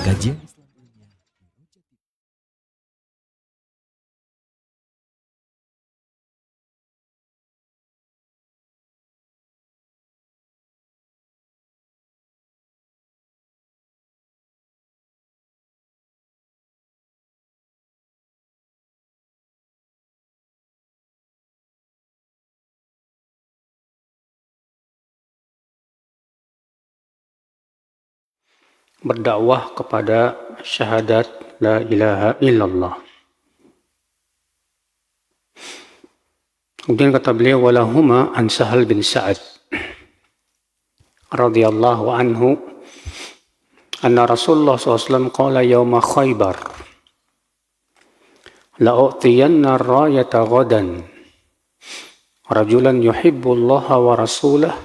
Kajian Islam Ilmiah. Berdakwah kepada syahadat la ilaha illallah. Kemudian kata beliau, walahuma an Sahal bin Sa'ad radhiyallahu anhu anna Rasulullah SAW qala yawma Khaybar la'u'tiyanna ar-rayata ghadan rajulan yuhibbu Allah wa rasulahu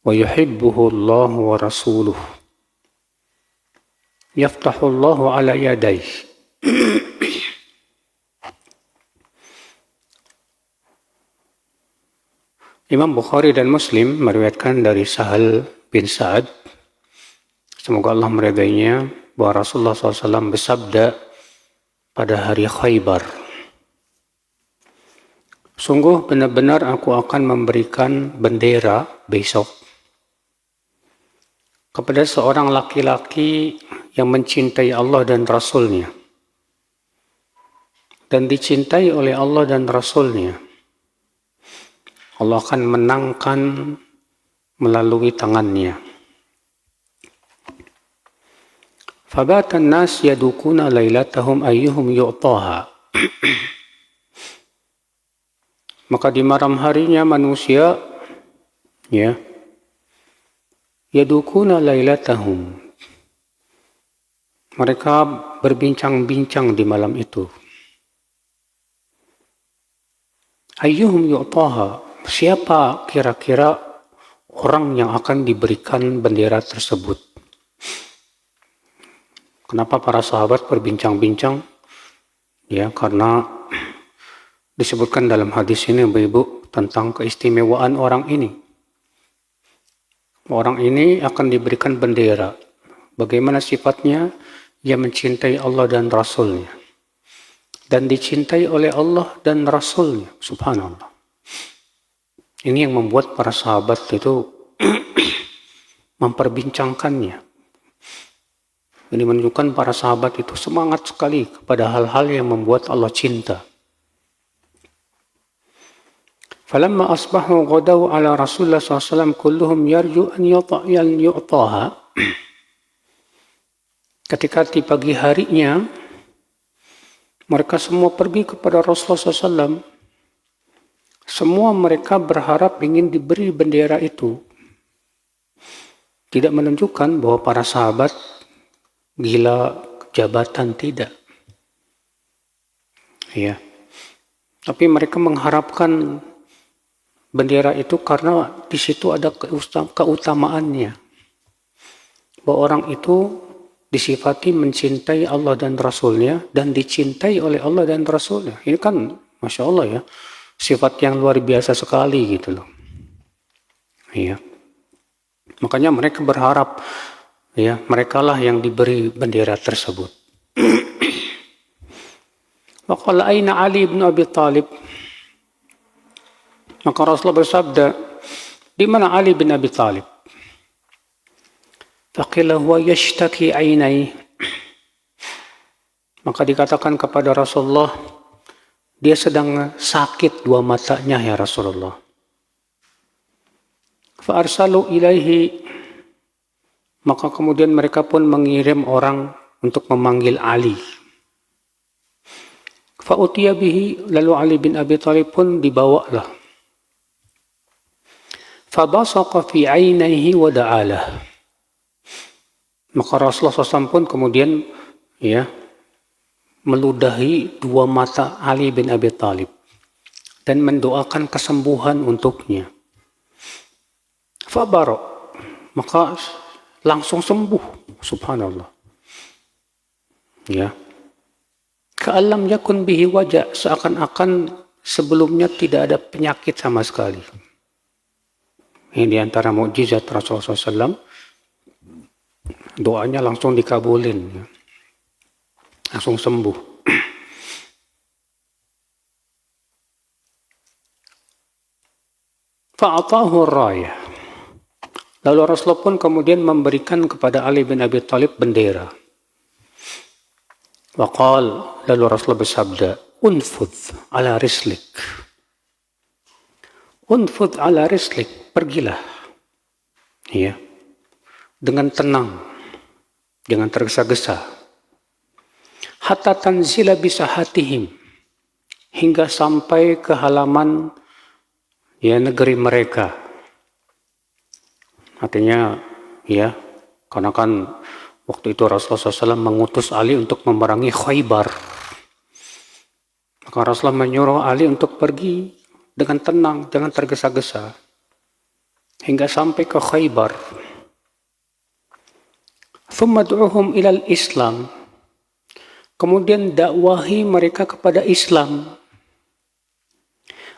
wa yuhibbuhu Allah wa rasuluhu yaftahu Allah ala yadayhi. Imam Bukhari dan Muslim meriwayatkan dari Sahal bin Sa'ad, semoga Allah meridainya, bahwa Rasulullah SAW bersabda pada hari Khaybar, sungguh benar-benar aku akan memberikan bendera besok kepada seorang laki-laki yang mencintai Allah dan Rasul-Nya dan dicintai oleh Allah dan Rasul-Nya. Allah akan menangkan melalui tangannya. Fabatan nas yadukuna lailatahum ayyuhum yu'taha. Maka di malam harinya manusia yadukuna lailatahum. Mereka berbincang-bincang di malam itu. Ayyuhum yu'taha. Siapa kira-kira orang yang akan diberikan bendera tersebut? Kenapa para sahabat berbincang-bincang? Ya, karena disebutkan dalam hadis ini, Ibu, tentang keistimewaan orang ini. Orang ini akan diberikan bendera. Bagaimana sifatnya? Ia mencintai Allah dan Rasul-Nya. Dan dicintai oleh Allah dan Rasul-Nya. Subhanallah. Ini yang membuat para sahabat itu memperbincangkannya. Ini menunjukkan para sahabat itu semangat sekali kepada hal-hal yang membuat Allah cinta. Falamma asbahu ghadaw ala Rasulullah SAW kulluhum yarju an yu'taha. Ketika di pagi harinya, mereka semua pergi kepada Rasulullah SAW. Semua mereka berharap ingin diberi bendera itu. Tidak menunjukkan bahwa para sahabat gila jabatan, tidak. Ya. Tapi mereka mengharapkan bendera itu karena di situ ada keutamaannya. Bahwa orang itu disifati mencintai Allah dan Rasul-Nya dan dicintai oleh Allah dan Rasul-Nya. Ini kan Masya Allah ya. Sifat yang luar biasa sekali gitu loh. Iya. Makanya mereka berharap ya, merekalah yang diberi bendera tersebut. Waqala aina Ali bin Abi Thalib? Maka Rasulullah bersabda, di mana Ali bin Abi Thalib? Faqila huwa yashtaki ainai. Maka dikatakan kepada Rasulullah, dia sedang sakit dua matanya ya Rasulullah. Fa'arsalu ilaihi. Maka kemudian mereka pun mengirim orang untuk memanggil Ali. Fa'utiya bihi. Lalu Ali bin Abi Thalib pun dibawalah. Fabasaqa fi ainaihi wa da'alah. Maka Rasulullah SAW pun kemudian meludahi dua mata Ali bin Abi Thalib dan mendoakan kesembuhan untuknya. Fabarok, maka langsung sembuh. Subhanallah. Ya. Ka'alam yakun bihi wajah, seakan-akan sebelumnya tidak ada penyakit sama sekali. Ini di antara mukjizat Rasulullah SAW. Doanya langsung dikabulin, ya. Langsung sembuh. Fa'atahu rayah. Lalu Rasulullah pun kemudian memberikan kepada Ali bin Abi Thalib bendera. Waqal, lalu Rasulullah bersabda, unfudh ala rislik. Unfudh ala rislik, pergilah. Ya. Dengan tenang, jangan tergesa-gesa. Hatta tanzila bisahatihim, hingga sampai ke halaman negeri mereka. Artinya, ya, karena kan waktu itu Rasulullah SAW mengutus Ali untuk memerangi Khaybar. Maka Rasulullah menyuruh Ali untuk pergi dengan tenang, jangan tergesa-gesa, hingga sampai ke Khaybar. Thumma du'uhum ilal Islam. Kemudian dakwahi mereka kepada Islam.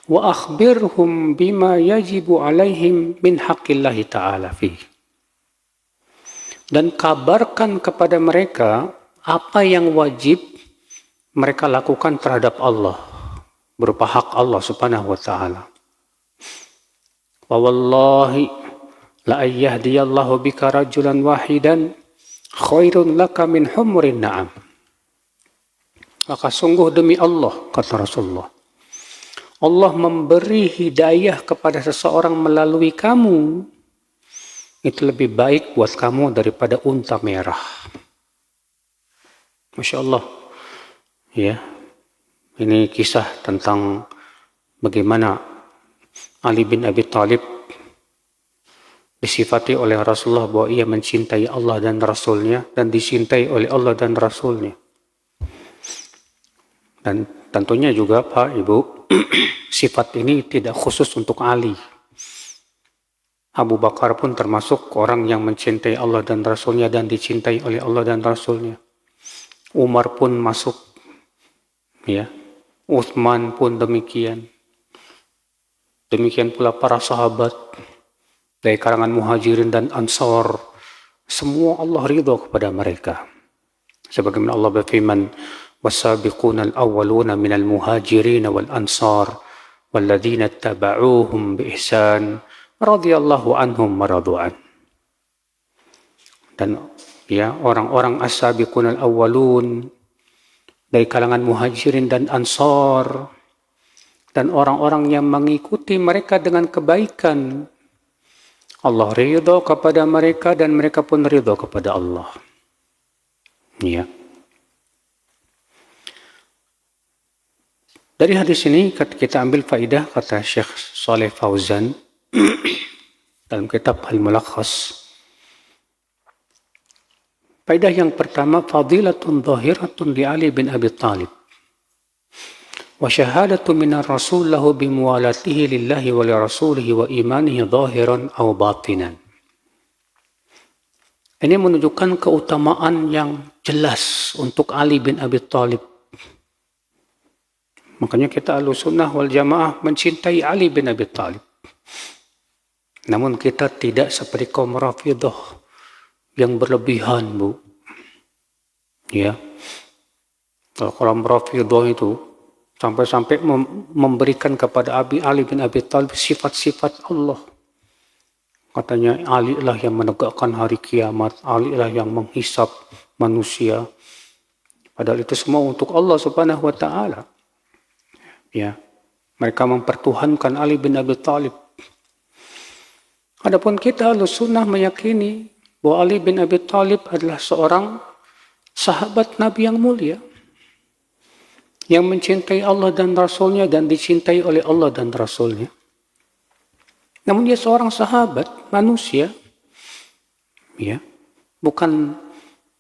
Wa akhbirhum bima yajibu alaihim min haqqillahi ta'ala fihi. Dan kabarkan kepada mereka apa yang wajib mereka lakukan terhadap Allah, berupa hak Allah subhanahu wa ta'ala. Wa wallahi la ayyahdiyallahu bika rajulan wahidan khairun laka min humurin na'am. Maka sungguh demi Allah, kata Rasulullah, Allah memberi hidayah kepada seseorang melalui kamu, itu lebih baik buat kamu daripada unta merah. Masya Allah. Ya, ini kisah tentang bagaimana Ali bin Abi Thalib disifati oleh Rasulullah bahwa ia mencintai Allah dan Rasulnya dan dicintai oleh Allah dan Rasulnya. Dan tentunya juga Pak Ibu, sifat ini tidak khusus untuk Ali. Abu Bakar pun termasuk orang yang mencintai Allah dan Rasulnya dan dicintai oleh Allah dan Rasulnya. Umar pun masuk, ya. Utsman pun demikian. Demikian pula para sahabat dari kalangan Muhajirin dan Ansar. Semua Allah ridho kepada mereka. Sebagaimana Allah berfirman, "Was-sabiquna al-awwaluna minal muhajirin wal ansar walladzina ittaba'uuhum bi ihsan radhiyallahu anhum maradu'an." Dan ya, orang-orang as-sabiqun al-awwalun dari kalangan muhajirin dan ansar dan orang-orang yang mengikuti mereka dengan kebaikan, Allah ridho kepada mereka dan mereka pun ridho kepada Allah. Ya. Dari hadis ini kita ambil faidah, kata Syekh Saleh Fauzan dalam kitab Al-Mulakhas. Faidah yang pertama, fadilatun zahiratun li Ali bin Abi Thalib wa syahadatu minar rasul lahu bimuwalatihi lillahi wa li rasulihi wa imanihi zahiran aw batinan. Ini menunjukkan keutamaan yang jelas untuk Ali bin Abi Thalib. Makanya kita Ahlussunnah wal Jamaah mencintai Ali bin Abi Thalib. Namun kita tidak seperti kaum Rafidhah yang berlebihan, Bu. Ya. Kalau kaum Rafidhah itu sampai-sampai memberikan kepada Ali bin Abi Thalib sifat-sifat Allah. Katanya Ali lah yang menegakkan hari kiamat, Ali lah yang menghisap manusia. Padahal itu semua untuk Allah Subhanahu wa taala. Ya, mereka mempertuhankan Ali bin Abi Thalib. Adapun kita Ahlussunnah meyakini bahwa Ali bin Abi Thalib adalah seorang sahabat Nabi yang mulia, yang mencintai Allah dan Rasulnya dan dicintai oleh Allah dan Rasulnya. Namun dia seorang sahabat manusia, ya, bukan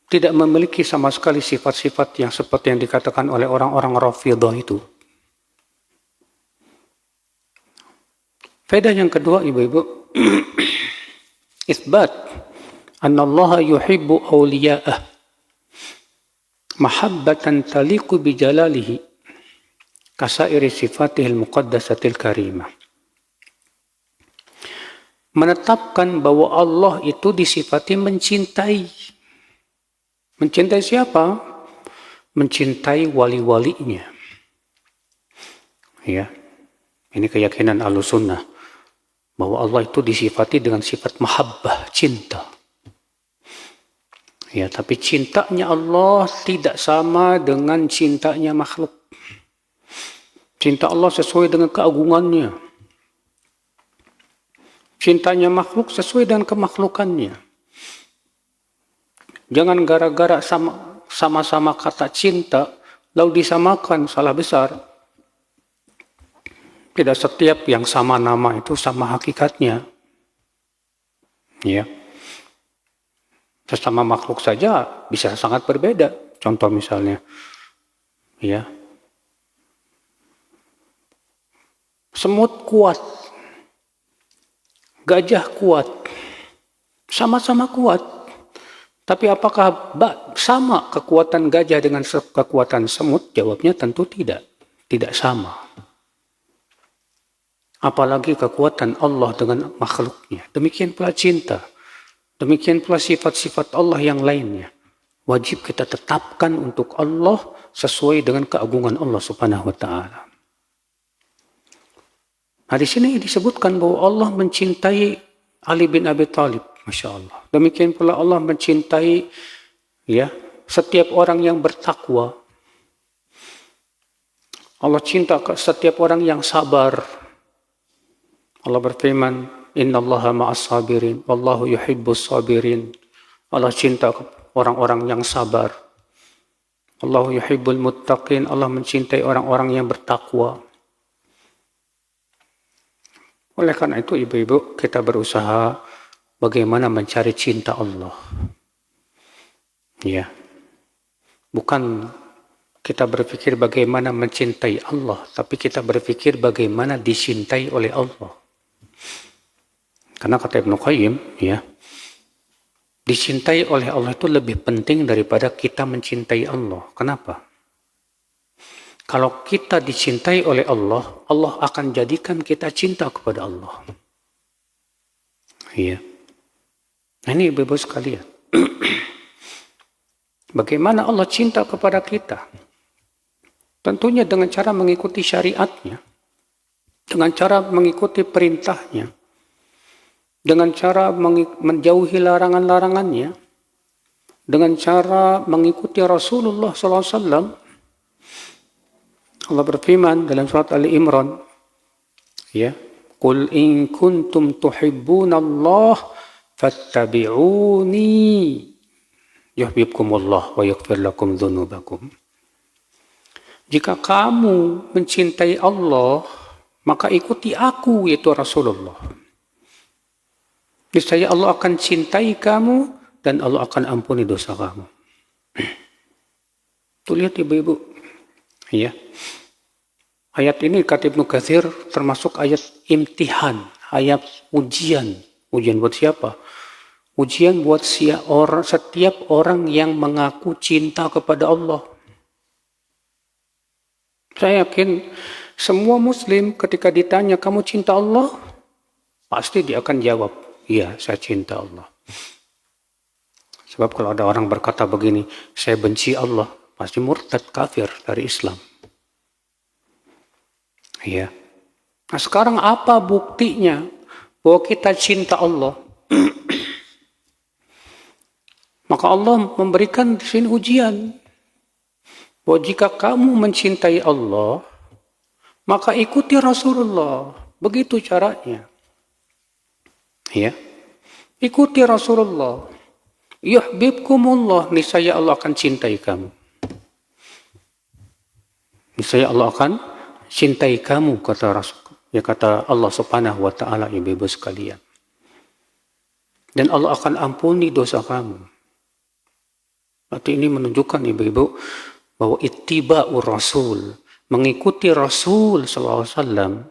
tidak memiliki sama sekali sifat-sifat yang seperti yang dikatakan oleh orang-orang Rafidhah itu. Faedah yang kedua, ibu-ibu, isbat anna Allah yuhibbu awliya'ah mahabbatan taliqu bi jalalihi kasairi sifatihil muqaddasatil karimah. Menetapkan bahwa Allah itu disifati mencintai Mencintai siapa? Mencintai wali-walinya. Ya, ini keyakinan Ahlussunnah bahwa Allah itu disifati dengan sifat mahabbah, cinta. Ya, tapi cintanya Allah tidak sama dengan cintanya makhluk. Cinta Allah sesuai dengan keagungannya. Cintanya makhluk sesuai dengan kemakhlukannya. Jangan gara-gara sama-sama kata cinta, lalu disamakan, salah besar. Tidak setiap yang sama nama itu sama hakikatnya. Ya. Sesama makhluk saja bisa sangat berbeda. Contoh misalnya, ya, semut kuat, gajah kuat, sama-sama kuat. Tapi apakah sama kekuatan gajah dengan kekuatan semut? Jawabnya tentu tidak. Tidak sama. Apalagi kekuatan Allah dengan makhluknya. Demikian pula cinta. Demikian pula sifat-sifat Allah yang lainnya. Wajib kita tetapkan untuk Allah sesuai dengan keagungan Allah Subhanahu wa ta'ala. Nah, di sini disebutkan bahwa Allah mencintai Ali bin Abi Thalib. Masya Allah. Demikian pula Allah mencintai ya setiap orang yang bertakwa. Allah cinta ke setiap orang yang sabar. Allah berfirman, Innallaha ma'as sabirin, wallahu yuhibbus sabirin. Allah cinta ke orang-orang yang sabar. Allahu yuhibbul muttaqin. Allah mencintai orang-orang yang bertakwa. Oleh karena itu, ibu-ibu, kita berusaha bagaimana mencari cinta Allah. Ya. Bukan kita berpikir bagaimana mencintai Allah, tapi kita berpikir bagaimana dicintai oleh Allah. Karena kata Ibnu Qayyim, ya, dicintai oleh Allah itu lebih penting daripada kita mencintai Allah. Kenapa? Kalau kita dicintai oleh Allah, Allah akan jadikan kita cinta kepada Allah. Iya. Nah, ini ibu-ibu sekalian. Bagaimana Allah cinta kepada kita? Tentunya dengan cara mengikuti syariatnya. Dengan cara mengikuti perintahnya. Dengan cara menjauhi larangan-larangannya. Dengan cara mengikuti Rasulullah SAW. Allah berfirman dalam surat Ali Imran. Ya. Qul in kuntum tuhibbunallah fattabi'uni yuhibbukumullah wa yaghfir lakum dzunubakum. Jika kamu mencintai Allah, maka ikuti aku, yaitu Rasulullah. Niscaya Allah akan cintai kamu dan Allah akan ampuni dosa kamu. Tuh lihat ibu-ibu. Ya. Ayat ini kata Ibnu Katsir termasuk ayat imtihan, ayat ujian. Ujian buat siapa? Ujian buat setiap orang yang mengaku cinta kepada Allah. Saya yakin semua muslim ketika ditanya kamu cinta Allah, pasti dia akan jawab, iya saya cinta Allah. Sebab kalau ada orang berkata begini, saya benci Allah, pasti murtad, kafir dari Islam. Iya. Nah sekarang apa buktinya bahwa kita cinta Allah? Maka Allah memberikan di sini ujian. Bahwa jika kamu mencintai Allah, maka ikuti Rasulullah. Begitu caranya. Ya. Ikuti Rasulullah. Yuhibbukumullah. Niscaya Allah akan cintai kamu. Niscaya Allah akan cintai kamu, kata Rasul. Ya kata Allah Subhanahu wa ta'ala, ibu-ibu sekalian. Dan Allah akan ampuni dosa kamu. Berarti ini menunjukkan ibu-ibu bahwa ittiba'ur Rasul, mengikuti Rasul SAW,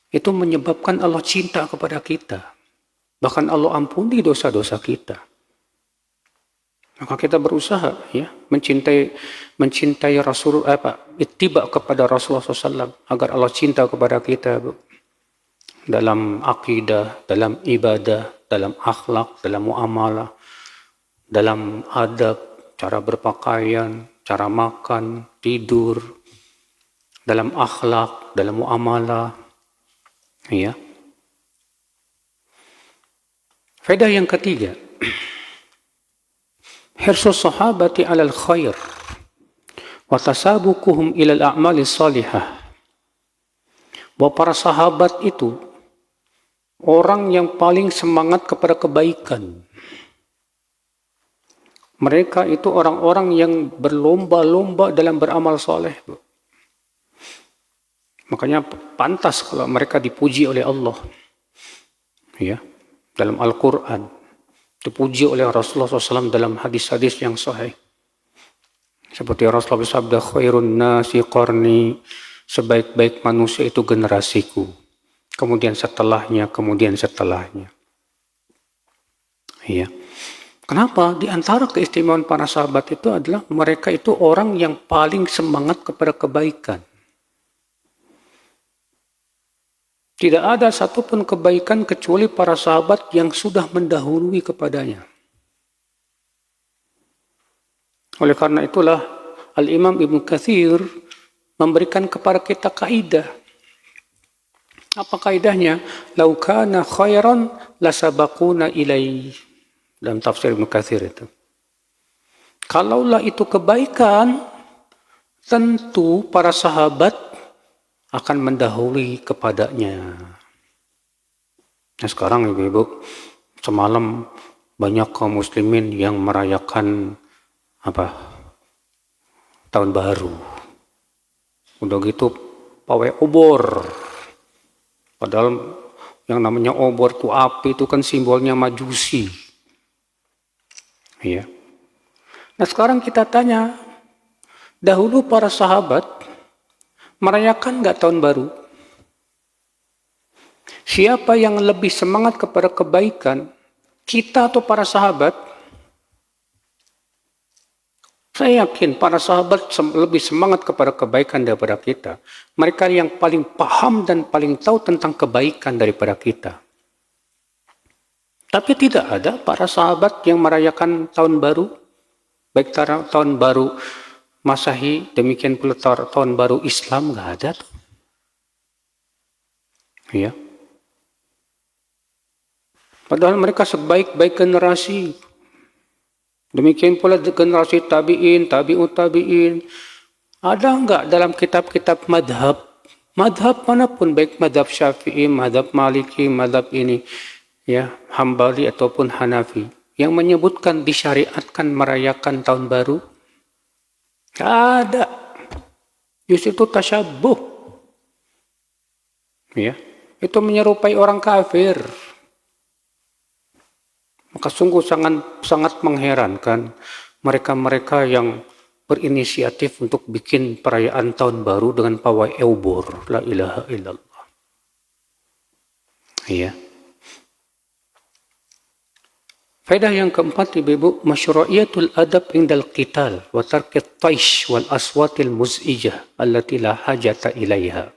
itu menyebabkan Allah cinta kepada kita. Bahkan Allah ampuni dosa-dosa kita. Maka kita berusaha ya mencintai Rasul ittiba kepada Rasulullah SAW agar Allah cinta kepada kita dalam akidah, dalam ibadah, dalam akhlak, dalam muamalah. dalam adab, cara berpakaian, cara makan, tidur, dalam akhlak, dalam muamalah. Ya. Faedah yang ketiga, hirsus sahabati 'alal khair wa tasabuquhum ila al-a'mali salihah. Bahwa para sahabat itu orang yang paling semangat kepada kebaikan. Mereka itu orang-orang yang berlomba-lomba dalam beramal soleh. Makanya pantas kalau mereka dipuji oleh Allah. Ya, dalam Al-Quran. Dipuji oleh Rasulullah SAW dalam hadis-hadis yang sahih. Seperti Rasulullah bersabda, khairun nasi qarni, sebaik-baik manusia itu generasiku. Kemudian setelahnya. Ya. Kenapa? Di antara keistimewaan para sahabat itu adalah mereka itu orang yang paling semangat kepada kebaikan. Tidak ada satupun kebaikan kecuali para sahabat yang sudah mendahului kepadanya. Oleh karena itulah Al-Imam Ibnu Katsir memberikan kepada kita kaidah. Apa kaidahnya? Lau kana khairan lasabaquna ilaihi. Dalam tafsir Ibnu Katsir itu. Kalaulah itu kebaikan, tentu para sahabat akan mendahului kepadanya. Nah sekarang ibu-ibu, semalam banyak kaum muslimin yang merayakan tahun baru. Udah gitu pawai obor. Padahal yang namanya obor itu api itu kan simbolnya majusi. Ya. Nah sekarang kita tanya, dahulu para sahabat merayakan nggak tahun baru? Siapa yang lebih semangat kepada kebaikan, kita atau para sahabat? Saya yakin para sahabat lebih semangat kepada kebaikan daripada kita. Mereka yang paling paham dan paling tahu tentang kebaikan daripada kita. Tapi tidak ada para sahabat yang merayakan tahun baru, baik tahun baru Masehi, demikian pula tahun baru Islam, nggak ada tuh. Ya. Padahal mereka sebaik-baik generasi. Demikian pula generasi tabi'in, tabi'ut tabi'in. Ada enggak dalam kitab-kitab madhab? Madhab manapun, baik madhab Syafi'i, madhab Maliki, madhab ini, ya, Hambali ataupun Hanafi, yang menyebutkan disyariatkan merayakan tahun baru? Ada. Justru itu tasyabuh. Ya, itu menyerupai orang kafir. Maka sungguh sangat mengherankan mereka-mereka yang berinisiatif untuk bikin perayaan tahun baru dengan pawai obor. La ilaha illallah. Iya. Faedah yang keempat, ibu-ibu, masyru'iyatul adab indal qital wa tarkit taish wal aswatil muz'ijah allati la hajata ilaiha.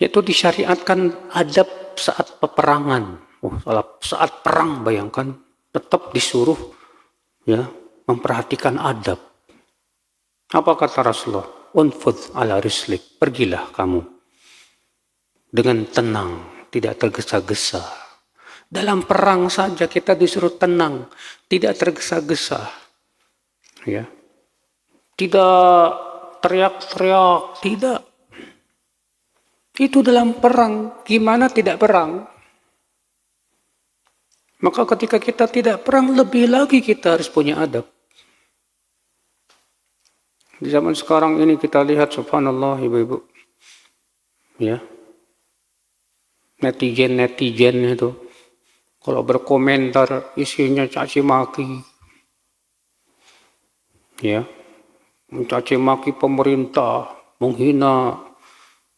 Yaitu disyariatkan adab saat peperangan. Saat perang, bayangkan, tetap disuruh ya memperhatikan adab. Apa kata Rasulullah? Unfudh ala rislik, pergilah kamu dengan tenang, tidak tergesa-gesa. Dalam perang saja kita disuruh tenang, tidak tergesa-gesa. Ya. Tidak teriak-teriak, tidak. Itu dalam perang, gimana tidak perang? Maka ketika kita tidak perang, lebih lagi kita harus punya adab. Di zaman sekarang ini kita lihat, subhanallah ibu-ibu. Ya. Netizen itu. Kalau berkomentar, isinya caci maki. Ya. Mencaci maki pemerintah, menghina.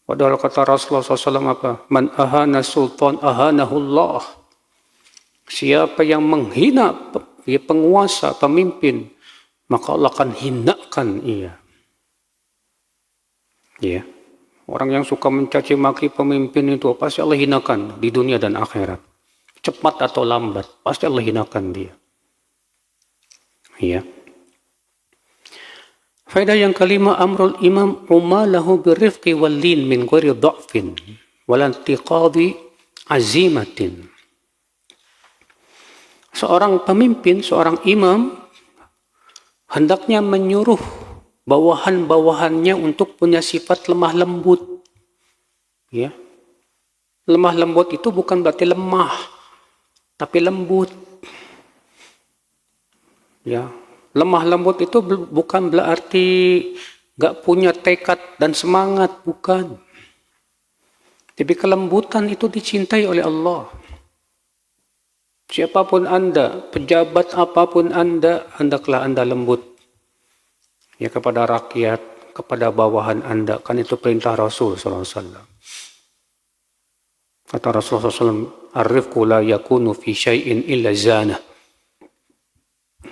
Padahal kata Rasulullah SAW apa? Man ahana sultan ahanahullah. Siapa yang menghina penguasa, pemimpin, maka Allah akan hinakan ia. Ya. Orang yang suka mencaci maki pemimpin itu pasti Allah hinakan di dunia dan akhirat. cepat atau lambat, pasti Allah hinakan dia. Ya. Faedah yang kelima, amrul imam umalahu birrifqi wal lin min ghairi dha'fin wal intiqadi azimatin. Seorang pemimpin, seorang imam hendaknya menyuruh bawahan-bawahannya untuk punya sifat lemah lembut. Ya. Lemah lembut itu bukan berarti lemah, tapi lembut. Ya. Lemah lembut itu bukan berarti gak punya tekad dan semangat, bukan. Tapi kelembutan itu dicintai oleh Allah. Siapapun Anda, pejabat apapun Anda, hendaklah Anda lembut. Ya, kepada rakyat, kepada bawahan Anda. Kan itu perintah Rasul SAW. Kata Rasulullah SAW, "Ar-rifqu la yakunu fi syai'in illa zana."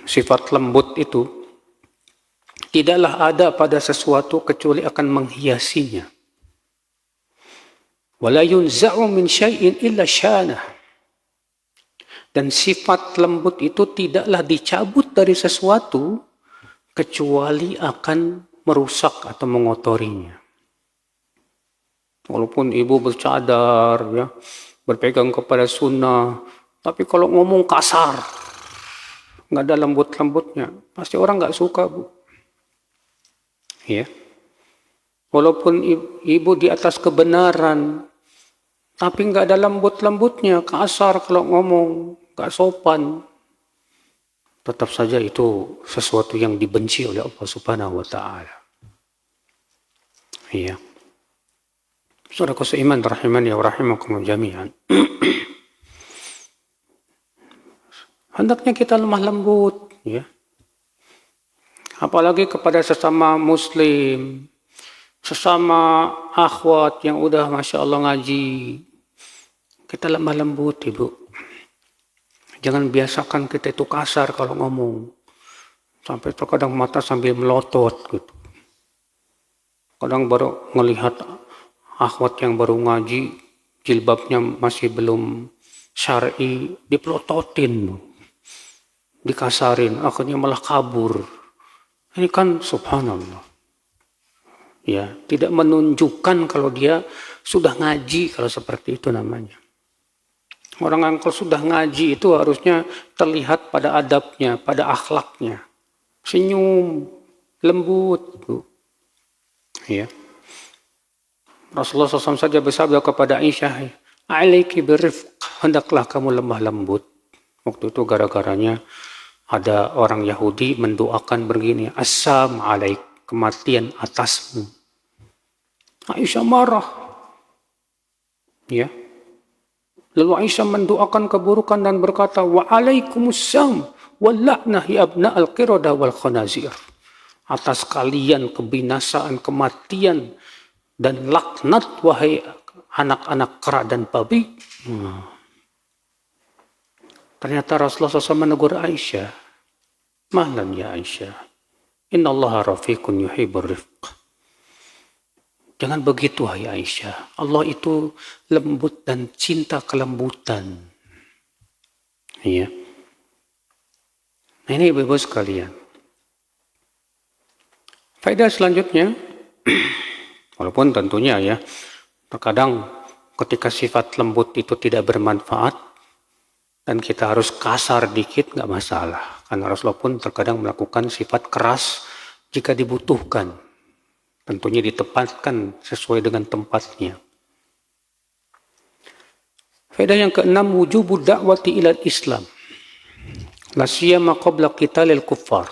Sifat lembut itu tidaklah ada pada sesuatu kecuali akan menghiasinya. Wala yunza'u min syai'in illa syana. Dan sifat lembut itu tidaklah dicabut dari sesuatu kecuali akan merusak atau mengotorinya. Walaupun ibu bercadar, ya, berpegang kepada sunnah, tapi kalau ngomong kasar, nggak ada lembut-lembutnya, pasti orang nggak suka, Bu. Ya. Walaupun ibu di atas kebenaran, tapi nggak ada lembut-lembutnya, kasar kalau ngomong, nggak sopan, tetap saja itu sesuatu yang dibenci oleh Allah Subhanahu wa Ta'ala. Iya. Saudaraku seiman rahimani wa rahimakum jami'an. Hendaknya kita lemah lembut, ya. Apalagi kepada sesama muslim, sesama akhwat yang udah Masya Allah ngaji. Kita lemah lembut, Ibu. Jangan biasakan kita itu kasar kalau ngomong. Sampai terkadang mata sambil melotot gitu. Kadang baru melihat akhwat yang baru ngaji, jilbabnya masih belum syar'i, dipelototin, dikasarin, akhirnya malah kabur. Ini kan subhanallah. Ya, tidak menunjukkan kalau dia sudah ngaji, kalau seperti itu namanya. Orang yang kalau sudah ngaji itu harusnya terlihat pada adabnya, pada akhlaknya. Senyum, lembut. Ya. Rasulullah SAW saja bersabda kepada Aisyah, "Alaiki birrifq," hendaklah kamu lemah lembut. Waktu itu gara-garanya ada orang Yahudi mendoakan begini, "Assam alaik," kematian atasmu. Aisyah marah. Ya. Lalu Aisyah mendoakan keburukan dan berkata, "Wa alaikumusam wal la'nah ya abna al-qirada wal khanazir." Atas kalian kebinasaan, kematian dan laknat wahai anak-anak kera dan babi. Ternyata Rasulullah SAW menegur Aisyah. "Mahlan ya Aisyah. Inna Allah rafiqun yuhibbur rifq." Jangan begitu, hai Aisyah. Allah itu lembut dan cinta kelembutan. Iya. Nah, ini ibu-ibu sekalian. Faedah selanjutnya, walaupun tentunya ya, terkadang ketika sifat lembut itu tidak bermanfaat, dan kita harus kasar dikit, nggak masalah. Karena Rasulullah pun terkadang melakukan sifat keras jika dibutuhkan. Tentunya ditempatkan sesuai dengan tempatnya. Faedah yang keenam, wujubu da'wati ilal Islam. La siyama qabla qitalil kuffar.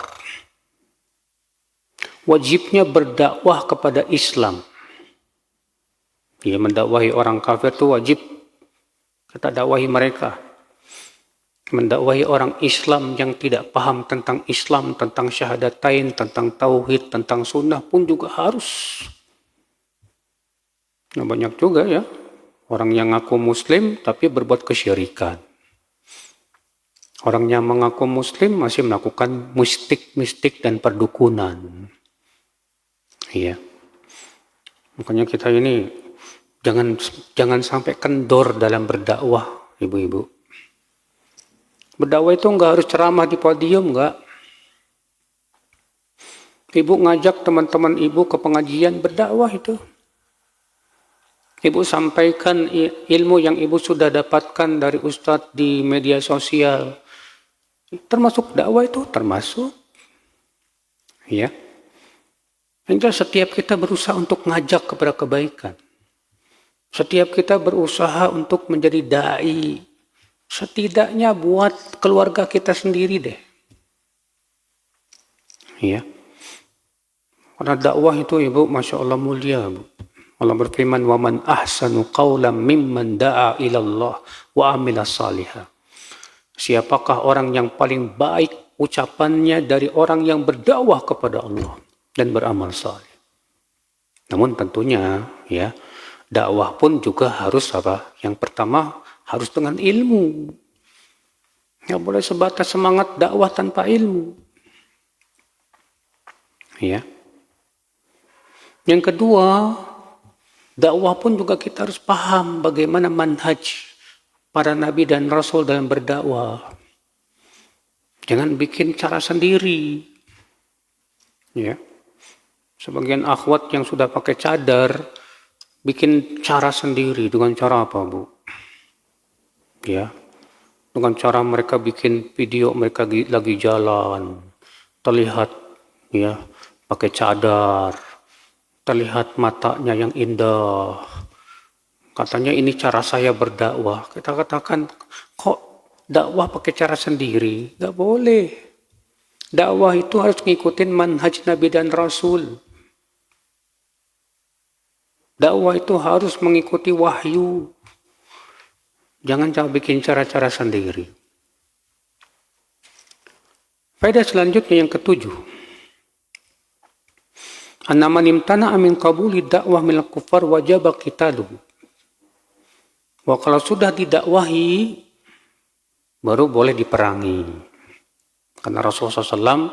Wajibnya berdakwah kepada Islam. Ya, mendakwahi orang kafir itu wajib. Kita dakwahi mereka. Mendakwahi orang Islam yang tidak paham tentang Islam, tentang syahadatain, tentang tauhid, tentang sunnah pun juga harus. Nah, banyak juga ya orang yang ngaku muslim tapi berbuat kesyirikan. Orang yang mengaku muslim masih melakukan mistik-mistik dan perdukunan. Iya. Makanya kita ini jangan sampai kendor dalam berdakwah, ibu-ibu. Berdakwah itu nggak harus ceramah di podium, nggak. Ibu ngajak teman-teman ibu ke pengajian, berdakwah itu. Ibu sampaikan ilmu yang ibu sudah dapatkan dari ustadz di media sosial. Termasuk dakwah itu, termasuk. Ya. Hingga setiap kita berusaha untuk ngajak kepada kebaikan. Setiap kita berusaha untuk menjadi dai. Setidaknya buat keluarga kita sendiri deh. Ya. Karena dakwah itu ibu, Masya Allah mulia. Bu. Allah berfirman, وَمَنْ أَحْسَنُ قَوْلًا مِمَّنْ دَعَى إِلَى اللَّهِ وَعَمِلَ صَالِحًا. Siapakah orang yang paling baik ucapannya dari orang yang berdakwah kepada Allah dan beramal saleh. Namun tentunya ya, dakwah pun juga harus apa? Yang pertama harus dengan ilmu. Nggak boleh sebatas semangat dakwah tanpa ilmu. Ya. Yang kedua, dakwah pun juga kita harus paham bagaimana manhaj para nabi dan rasul dalam berdakwah. Jangan bikin cara sendiri. Ya. Sebagian akhwat yang sudah pakai cadar bikin cara sendiri. Dengan cara apa, Bu? Ya. Dengan cara mereka bikin video mereka lagi jalan. Terlihat ya, pakai cadar. Terlihat matanya yang indah. Katanya ini cara saya berdakwah. Kita katakan, kok dakwah pakai cara sendiri? Gak boleh. Dakwah itu harus ngikutin manhaj Nabi dan Rasul. Dakwah itu harus mengikuti wahyu. Jangan bikin cara-cara sendiri. Faedah selanjutnya yang ketujuh. Anna man imtana'a min qabuli dakwah minal kufar wajaba qitaluhu. Bahwa kalau sudah didakwahi baru boleh diperangi. Karena Rasulullah SAW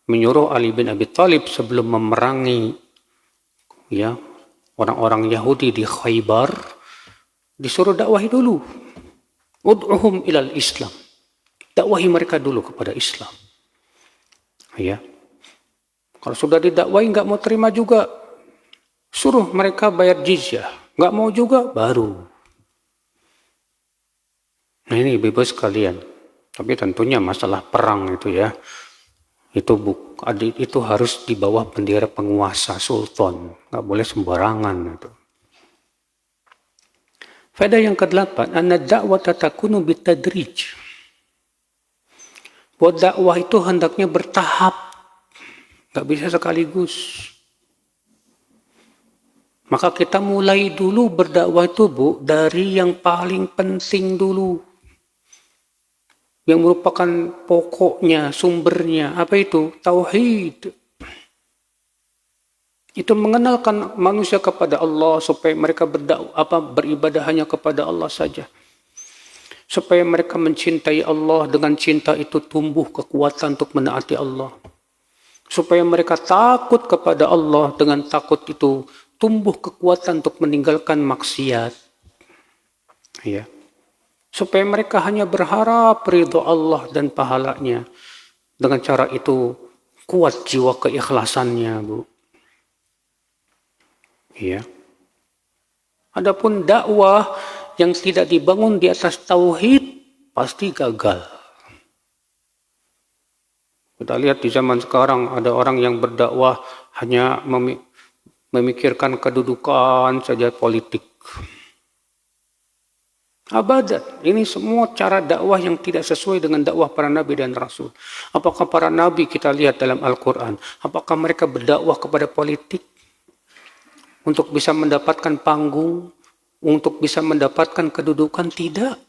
menyuruh Ali bin Abi Thalib sebelum memerangi ya orang-orang Yahudi di Khaybar, disuruh dakwahi dulu. Ud'uhum ilal Islam. Dakwahi mereka dulu kepada Islam. Ya. Kalau sudah didakwahi nggak mau terima juga, suruh mereka bayar jizyah. Nggak mau juga, baru. Nah ini bebas sekalian. Tapi tentunya masalah perang itu ya, itu harus di bawah bendera penguasa sultan. Nggak boleh sembarangan itu. Faedah yang ke-8, anna da'wata takunu bitadrij. Bahwa dakwah itu hendaknya bertahap. Gak bisa sekaligus. Maka kita mulai dulu berdakwah itu, Bu, dari yang paling penting dulu. Yang merupakan pokoknya, sumbernya. Apa itu? Tauhid. Itu mengenalkan manusia kepada Allah supaya mereka beribadah hanya kepada Allah saja. Supaya mereka mencintai Allah, dengan cinta itu tumbuh kekuatan untuk menaati Allah. Supaya mereka takut kepada Allah, dengan takut itu tumbuh kekuatan untuk meninggalkan maksiat. Ya. Supaya mereka hanya berharap ridho Allah dan pahalanya. Dengan cara itu kuat jiwa keikhlasannya, Bu. Ya. Adapun dakwah yang tidak dibangun di atas tauhid pasti gagal. Kita lihat di zaman sekarang ada orang yang berdakwah hanya memikirkan kedudukan saja politik. Abadan, ini semua cara dakwah yang tidak sesuai dengan dakwah para nabi dan rasul. Apakah para nabi kita lihat dalam Al-Quran, apakah mereka berdakwah kepada politik untuk bisa mendapatkan panggung, untuk bisa mendapatkan kedudukan? Tidak.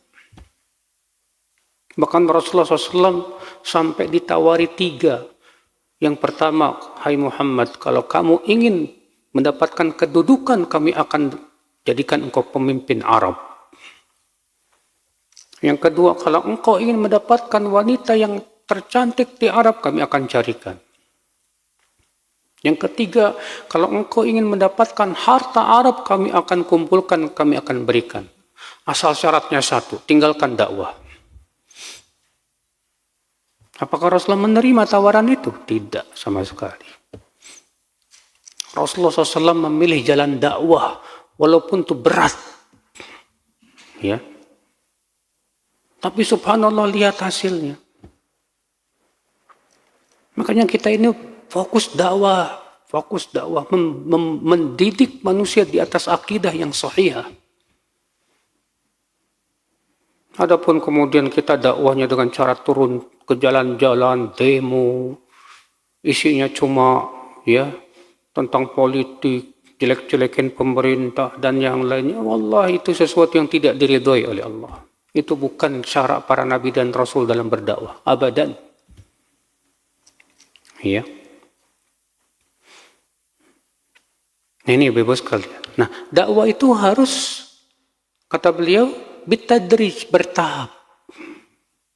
Bahkan Rasulullah SAW sampai ditawari 3. Yang pertama, hai Muhammad, kalau kamu ingin mendapatkan kedudukan, kami akan jadikan engkau pemimpin Arab. Yang kedua, kalau engkau ingin mendapatkan wanita yang tercantik di Arab, kami akan carikan. Yang ketiga, kalau engkau ingin mendapatkan harta Arab, kami akan kumpulkan, kami akan berikan. Asal syaratnya satu, tinggalkan dakwah. Apakah Rasulullah menerima tawaran itu? Tidak sama sekali. Rasulullah SAW memilih jalan dakwah walaupun itu berat. Ya. Tapi subhanallah lihat hasilnya. Makanya kita ini fokus dakwah, mendidik manusia di atas akidah yang sahih. Adapun kemudian kita dakwahnya dengan cara turun ke jalan-jalan, demo, isinya cuma ya tentang politik, jelek-jelekin pemerintah dan yang lainnya. Wallahi itu sesuatu yang tidak diridhoi oleh Allah. Itu bukan cara para nabi dan rasul dalam berdakwah, abadan. Ya. Ini bebas sekalian. Nah, dakwah itu harus, kata beliau, bitadrij, bertahap.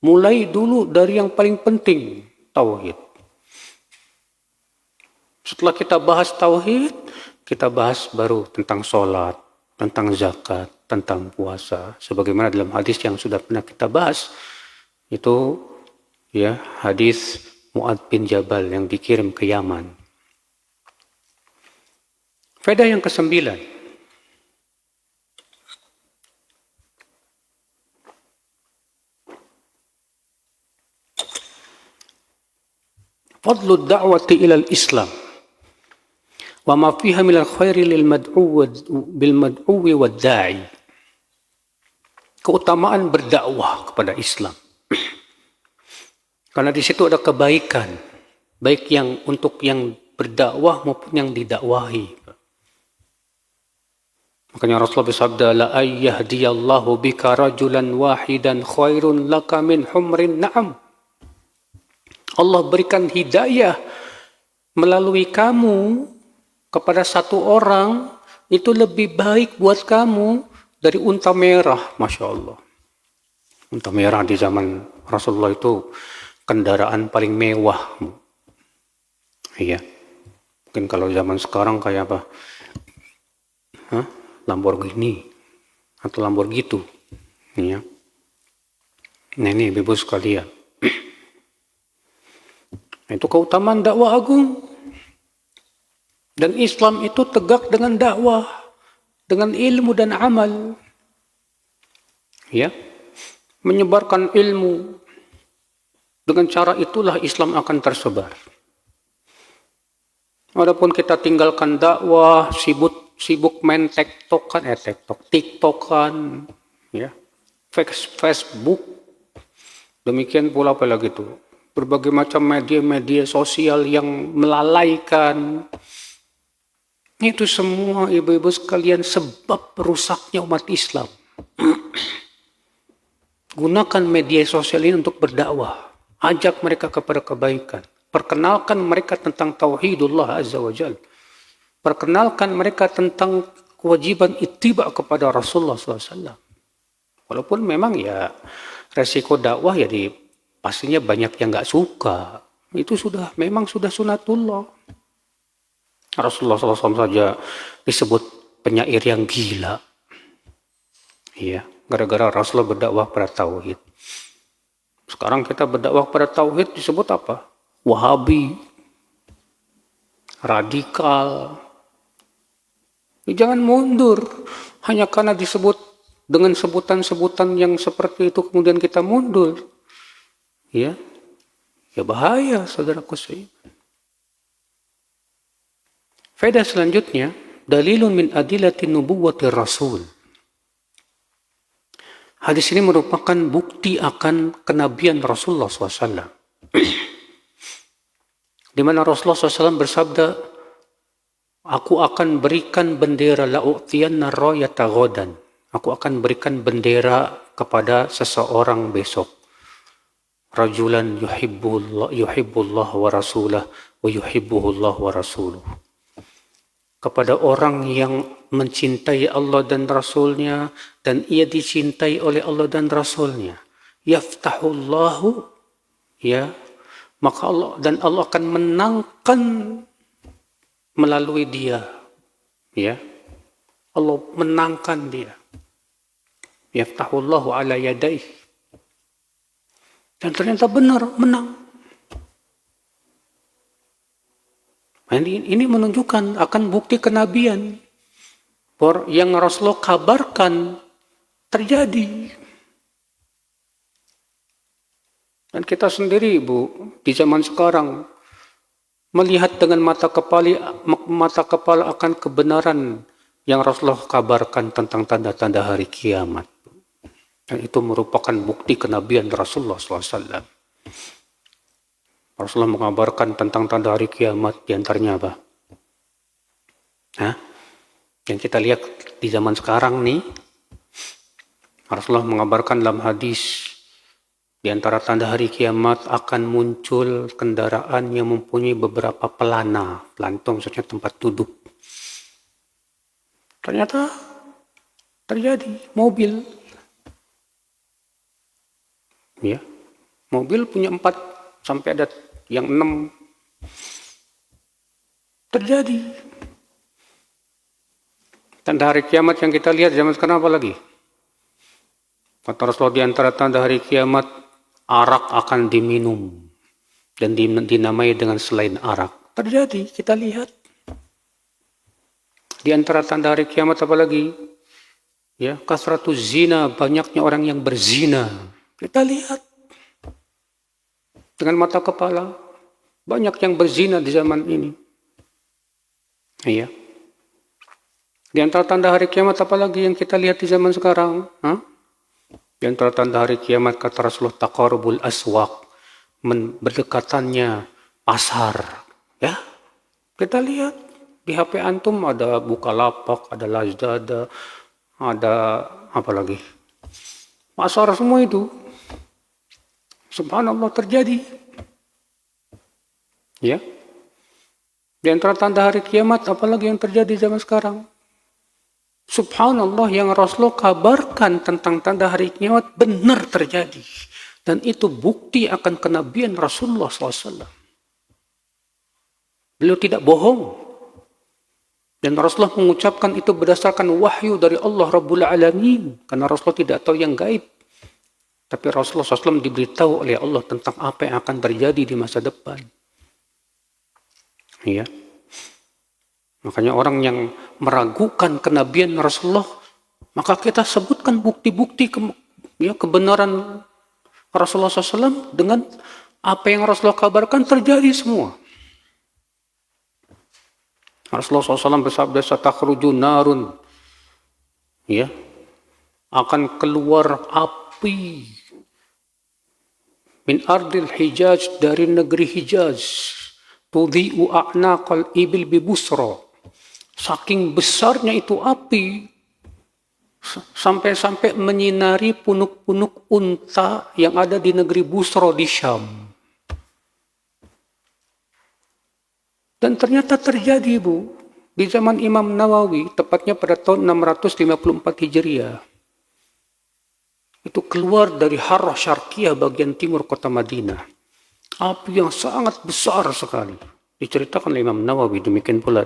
Mulai dulu dari yang paling penting, tauhid. Setelah kita bahas tauhid, kita bahas baru tentang sholat, tentang zakat, tentang puasa. Sebagaimana dalam hadis yang sudah pernah kita bahas, itu ya hadis Mu'adz bin Jabal yang dikirim ke Yaman. Faedah yang ke-9. Fadlu da'wati ilal Islam wa ma fiha minal khairi bil mad'uwi wad da'i. Keutamaan berdakwah kepada Islam. Karena di situ ada kebaikan, baik yang untuk yang berdakwah maupun yang didakwahi. Makanya Rasulullah bersabda, la ayyahdiyallahu bika rajulan wahidan khairun laka min humrin na'am. Allah berikan hidayah melalui kamu kepada satu orang, itu lebih baik buat kamu dari unta merah. Masya Allah. Unta merah di zaman Rasulullah itu kendaraan paling mewah. Iya. Mungkin kalau zaman sekarang kayak apa? Lamborghini atau Lamborghini. Ya. Nah ini ibu sekalian. Itu keutamaan dakwah agung. Dan Islam itu tegak dengan dakwah, dengan ilmu dan amal. Ya. Menyebarkan ilmu. Dengan cara itulah Islam akan tersebar. Adapun kita tinggalkan dakwah, sibuk main TikTokan, ya, Facebook, demikian pula apalagi itu, berbagai macam media sosial yang melalaikan. Itu semua ibu-ibu sekalian sebab rusaknya umat Islam. Gunakan media sosial ini untuk berdakwah. Ajak mereka kepada kebaikan. Perkenalkan mereka tentang tauhidullah azza wa jal. Perkenalkan mereka tentang kewajiban ittiba kepada Rasulullah SAW. Walaupun memang ya resiko dakwah ya pastinya banyak yang nggak suka. Itu memang sudah sunatullah. Rasulullah SAW saja disebut penyair yang gila. Iya, gara-gara Rasulullah berdakwah pada tauhid. Sekarang kita berdakwah pada tauhid disebut apa? Wahabi, radikal. Jangan mundur hanya karena disebut dengan sebutan-sebutan yang seperti itu kemudian kita mundur. Ya bahaya saudaraku seiman. Faedah selanjutnya, dalilun min adillatin nubuwwatir rasul. Hadis ini merupakan bukti akan kenabian Rasulullah SAW. Di mana Rasulullah SAW bersabda, aku akan berikan bendera la'u'tiyanna rayata ghadan. Aku akan berikan bendera kepada seseorang besok. Rajulan yuhibbullah wa rasulah wa yuhibbuhullah wa rasuluh. Kepada orang yang mencintai Allah dan Rasulnya dan ia dicintai oleh Allah dan Rasulnya. Yaftahullahu, ya, maka Allah akan menangkan melalui dia, ya. Allah menangkan dia. Yaftahullahu ala yadaih. Dan ternyata benar, menang. Ini menunjukkan akan bukti kenabian. Yang Rasulullah kabarkan terjadi. Dan kita sendiri, Bu, di zaman sekarang, melihat dengan mata kepala akan kebenaran yang Rasulullah kabarkan tentang tanda-tanda hari kiamat. Dan itu merupakan bukti kenabian Rasulullah SAW. Rasulullah mengabarkan tentang tanda hari kiamat, diantaranya apa? Yang kita lihat di zaman sekarang nih, Rasulullah mengabarkan dalam hadis, di antara tanda hari kiamat akan muncul kendaraan yang mempunyai beberapa pelana. Pelana itu maksudnya tempat duduk. Ternyata terjadi mobil. Ya, mobil punya 4 sampai ada yang 6. Terjadi. Tanda hari kiamat yang kita lihat zaman sekarang apa lagi? Kata Rasulullah, di antara tanda hari kiamat, arak akan diminum dan dinamai dengan selain arak. Terjadi, kita lihat. Di antara tanda hari kiamat apa lagi? Ya, kasratus zina, banyaknya orang yang berzina. Kita lihat dengan mata kepala, banyak yang berzina di zaman ini. Iya. Di antara tanda hari kiamat apa lagi yang kita lihat di zaman sekarang? Di antara tanda hari kiamat, kata Rasulullah, taqarubul aswaq, berdekatannya pasar. Ya, kita lihat di HP antum ada Bukalapak, ada Lazada, ada apa lagi? Pasar semua itu. Subhanallah, terjadi. Ya. Di antara tanda hari kiamat apalagi yang terjadi zaman sekarang? Subhanallah, yang Rasulullah kabarkan tentang tanda hari kiamat benar terjadi. Dan itu bukti akan kenabian Rasulullah SAW. Beliau tidak bohong. Dan Rasulullah mengucapkan itu berdasarkan wahyu dari Allah Rabbul Alamin. Karena Rasulullah tidak tahu yang gaib. Tapi Rasulullah SAW diberitahu oleh Allah tentang apa yang akan terjadi di masa depan. Iya. Makanya orang yang meragukan kenabian Rasulullah, maka kita sebutkan bukti-bukti kebenaran Rasulullah SAW dengan apa yang Rasulullah kabarkan terjadi semua. Rasulullah SAW bersabda, "Satakhruju narun." Ya, akan keluar api min ardil Hijaz, dari negeri Hijaz, tudhi'u a'naqal ibil bi Busra. Saking besarnya itu api, sampai-sampai menyinari punuk-punuk unta yang ada di negeri Busra di Syam. Dan ternyata terjadi, Bu, di zaman Imam Nawawi, tepatnya pada tahun 654 Hijriah. Itu keluar dari Harrah Syarqiyah bagian timur kota Madinah. Api yang sangat besar sekali. Diceritakan oleh Imam Nawawi, demikian pula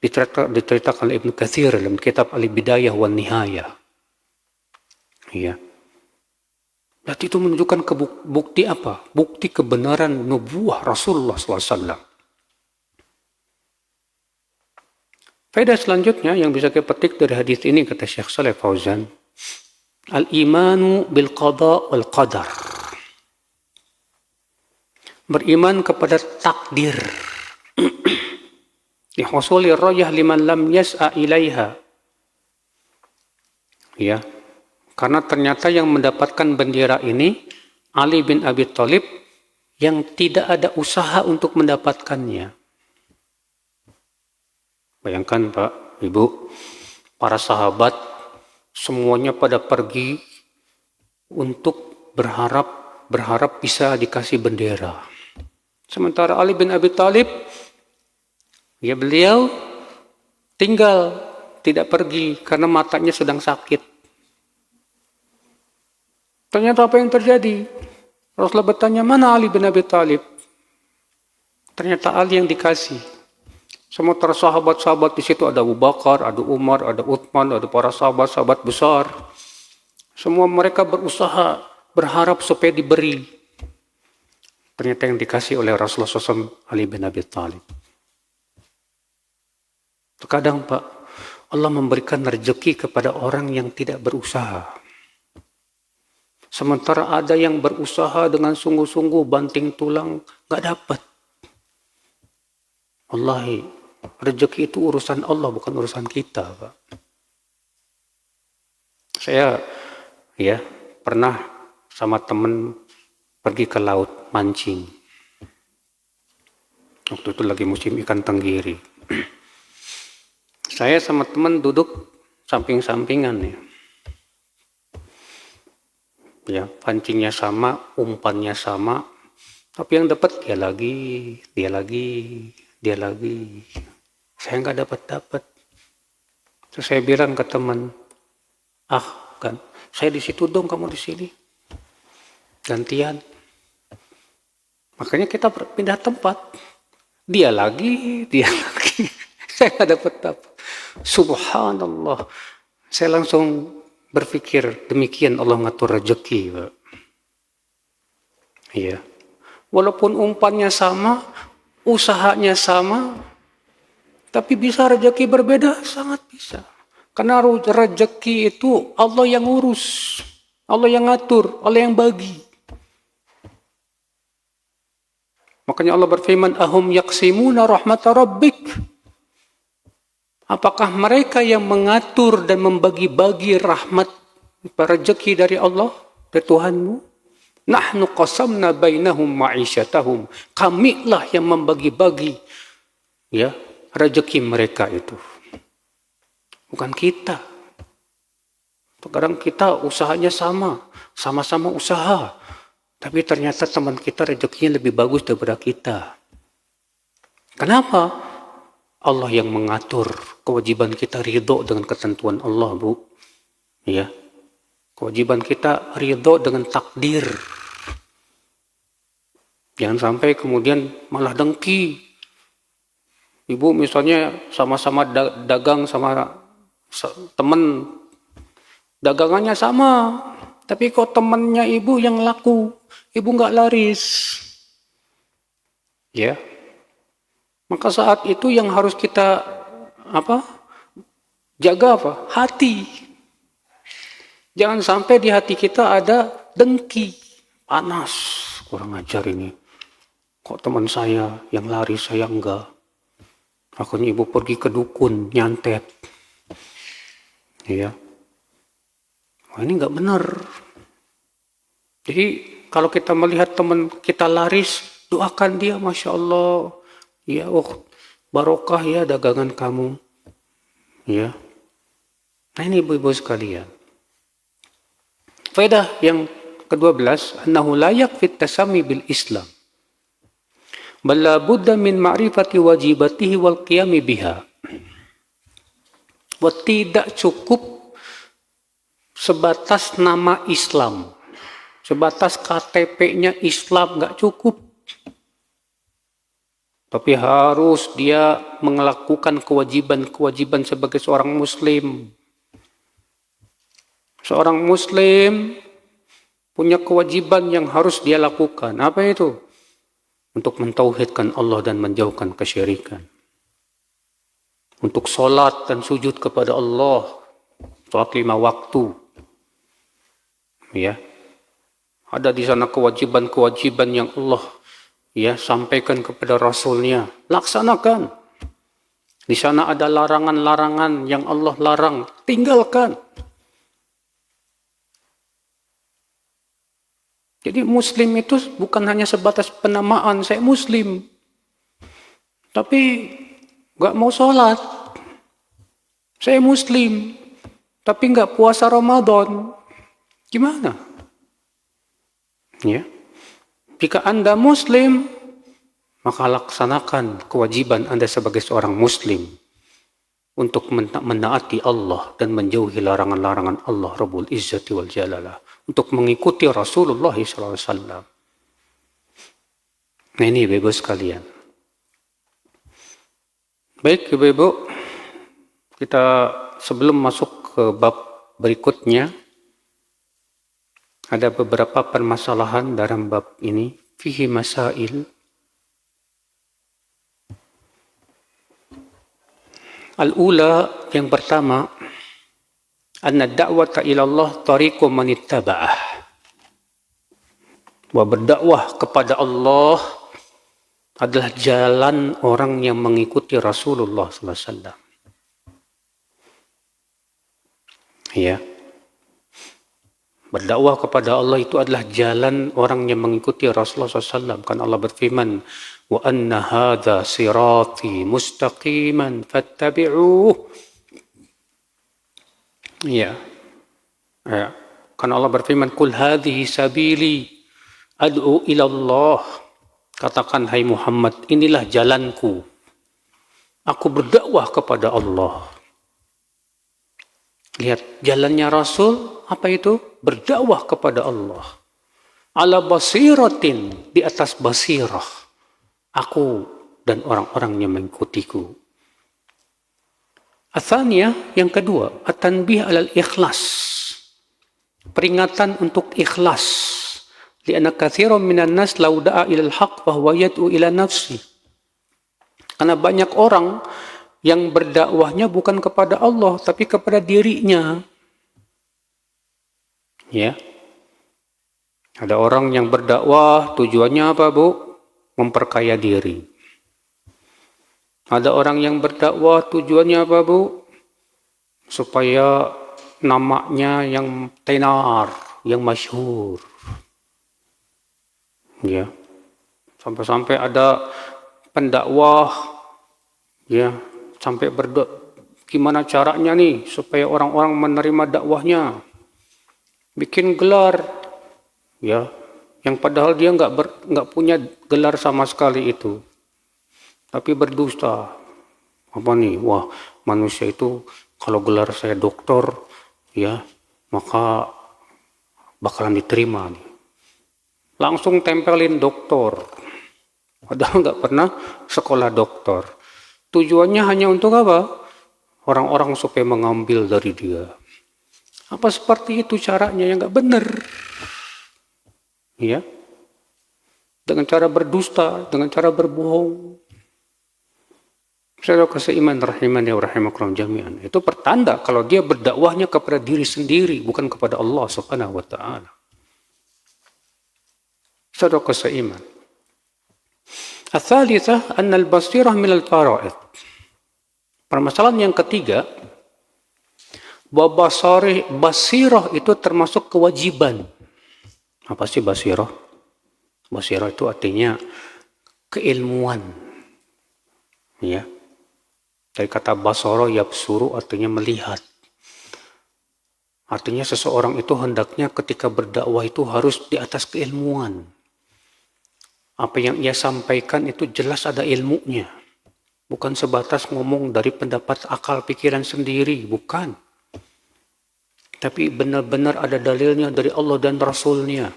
diceritakan oleh Ibnu Katsir dalam kitab Al-Bidayah wan Nihayah. Iya. Berarti itu menunjukkan bukti apa? Bukti kebenaran nubuah Rasulullah SAW. Faedah selanjutnya yang bisa kita petik dari hadis ini, kata Syekh Shalih Fauzan, al-imanu bil qada wal qadar. Beriman kepada takdir. Dihusuli rayah liman lam yas'a ilaiha. Ya. Karena ternyata yang mendapatkan bendera ini Ali bin Abi Thalib yang tidak ada usaha untuk mendapatkannya. Bayangkan, Pak, Ibu, para sahabat semuanya pada pergi untuk berharap bisa dikasih bendera. Sementara Ali bin Abi Thalib, ya, beliau tinggal, tidak pergi karena matanya sedang sakit. Ternyata apa yang terjadi? Rasulullah bertanya, mana Ali bin Abi Thalib? Ternyata Ali yang dikasih. Sementara sahabat-sahabat di situ ada Abu Bakar, ada Umar, ada Uthman, ada para sahabat-sahabat besar. Semua mereka berusaha, berharap supaya diberi. Ternyata yang dikasih oleh Rasulullah SAW Ali bin Abi Thalib. Terkadang Pak, Allah memberikan rezeki kepada orang yang tidak berusaha. Sementara ada yang berusaha dengan sungguh-sungguh banting tulang, gak dapat. Wallahi, rezeki itu urusan Allah, bukan urusan kita, Pak. Saya pernah sama temen pergi ke laut mancing. Waktu itu lagi musim ikan tenggiri. Saya sama temen duduk samping-sampingan ya. Ya, pancingnya sama, umpannya sama, tapi yang dapat dia lagi. Saya nggak dapat. Terus saya bilang ke teman, kan, saya di situ dong, kamu di sini, gantian. Makanya kita pindah tempat, dia lagi. Saya nggak dapat. Subhanallah, saya langsung berpikir demikian Allah ngatur rezeki, Pak. Iya. Walaupun umpannya sama, usahanya sama, tapi bisa rezeki berbeda, sangat bisa. Karena rezeki itu Allah yang urus, Allah yang ngatur, Allah yang bagi. Makanya Allah berfirman, ahum yaqsimuna rahmata rabbik. Apakah mereka yang mengatur dan membagi-bagi rahmat rezeki dari Allah, dari Tuhanmu? Nahnu qasamna bainahum ma'isyatahum. Kamilah yang membagi-bagi rezeki mereka itu. Bukan kita. Kadang kita usahanya sama-sama usaha. Tapi ternyata teman kita rezekinya lebih bagus daripada kita. Kenapa? Allah yang mengatur. Kewajiban kita ridho dengan ketentuan Allah, Bu. Ya. Kewajiban kita ridho dengan takdir. Jangan sampai kemudian malah dengki. Ibu misalnya sama-sama dagang sama teman, dagangannya sama, tapi kok temannya ibu yang laku, ibu nggak laris. Ya. Maka saat itu yang harus kita jaga hati. Jangan sampai di hati kita ada dengki, panas, kurang ajar ini. Kok teman saya yang laris, saya enggak. Akhirnya ibu pergi ke dukun, nyantet. Iya. Wah, ini enggak benar. Jadi kalau kita melihat teman kita laris, doakan dia, Masya Allah. Ya, barokah ya dagangan kamu. Ya. Nah ini ibu-ibu sekalian. Faedah yang ke-12, annahu la yakfi tasami bil Islam. Bal la budda min ma'rifati wajibatihi wal qiyami biha. Tidak cukup sebatas nama Islam. Sebatas KTP-nya Islam enggak cukup. Tapi harus dia melakukan kewajiban-kewajiban sebagai seorang muslim. Seorang muslim punya kewajiban yang harus dia lakukan. Apa itu? Untuk mentauhidkan Allah dan menjauhkan kesyirikan. Untuk sholat dan sujud kepada Allah. Sholat 5 waktu. Ya. Ada di sana kewajiban-kewajiban yang Allah sampaikan kepada Rasulnya, laksanakan. Di sana ada larangan-larangan yang Allah larang, tinggalkan. Jadi muslim itu bukan hanya sebatas penamaan, saya muslim. Tapi gak mau sholat. Saya muslim. Tapi gak puasa Ramadan. Gimana? Ya. Jika Anda muslim, maka laksanakan kewajiban Anda sebagai seorang muslim untuk menaati Allah dan menjauhi larangan-larangan Allah Rabbul Izzati wal Jalalah, untuk mengikuti Rasulullah SAW. Nah ini ibu-ibu sekalian. Baik ibu-ibu, kita sebelum masuk ke bab berikutnya, ada beberapa permasalahan dalam bab ini. Fihi masail. Al-ula, yang pertama, anna da'wata ila Allah tariqu man ittaba'ah. Bahwa berdakwah kepada Allah adalah jalan orang yang mengikuti Rasulullah sallallahu alaihi wasallam. Ya. Berdakwah kepada Allah itu adalah jalan orang yang mengikuti Rasulullah SAW. Kan Allah berfirman, wa anna hadha sirati mustaqiman fattabi'uh. Ya. Ya. Kan Allah berfirman, kul hadhihi sabili ad'u ila Allah. Katakan, hai Muhammad, inilah jalanku. Aku berdakwah kepada Allah. Lihat, jalannya Rasul, apa itu? Berdakwah kepada Allah. Ala basiratin, di atas basirah. Aku dan orang-orang yang mengikutiku. Atsaniyah, yang kedua, at-tanbih alal ikhlas. Peringatan untuk ikhlas. Lianna katsiran minan nas law da'a ilal haqq wa huwa yad'u ila nafsi. Karena banyak orang yang berdakwahnya bukan kepada Allah, tapi kepada dirinya. Ya. Ada orang yang berdakwah, tujuannya apa, Bu? Memperkaya diri. Ada orang yang berdakwah, tujuannya apa, Bu? Supaya namanya yang tenar, yang masyhur. Ya. Sampai-sampai ada pendakwah, ya, sampai berdoa, gimana caranya nih supaya orang-orang menerima dakwahnya? Bikin gelar, ya, yang padahal dia nggak punya gelar sama sekali itu, tapi berdusta. Apa nih? Wah, manusia itu kalau gelar saya doktor, ya, maka bakalan diterima nih. Langsung tempelin doktor, padahal nggak pernah sekolah doktor. Tujuannya hanya untuk apa? Orang-orang supaya mengambil dari dia. Apa seperti itu caranya? Yang nggak benar. Ya, dengan cara berdusta, dengan cara berbohong. Saudara seiman rahimani wa rahimakumullah jami'an. Itu pertanda kalau dia berdakwahnya kepada diri sendiri, bukan kepada Allah Subhanahu wa taala. Saudara seiman. Ats-tsalitsah anna al-basirah min al-fara'id. Permasalahan yang ketiga, bahwa basirah itu termasuk kewajiban. Apa sih basirah? Basirah itu artinya keilmuan. Ya. Dari kata basara yabsuru artinya melihat. Artinya seseorang itu hendaknya ketika berdakwah itu harus di atas keilmuan. Apa yang ia sampaikan itu jelas ada ilmunya. Bukan sebatas ngomong dari pendapat akal pikiran sendiri, bukan. Tapi benar-benar ada dalilnya dari Allah dan Rasulnya.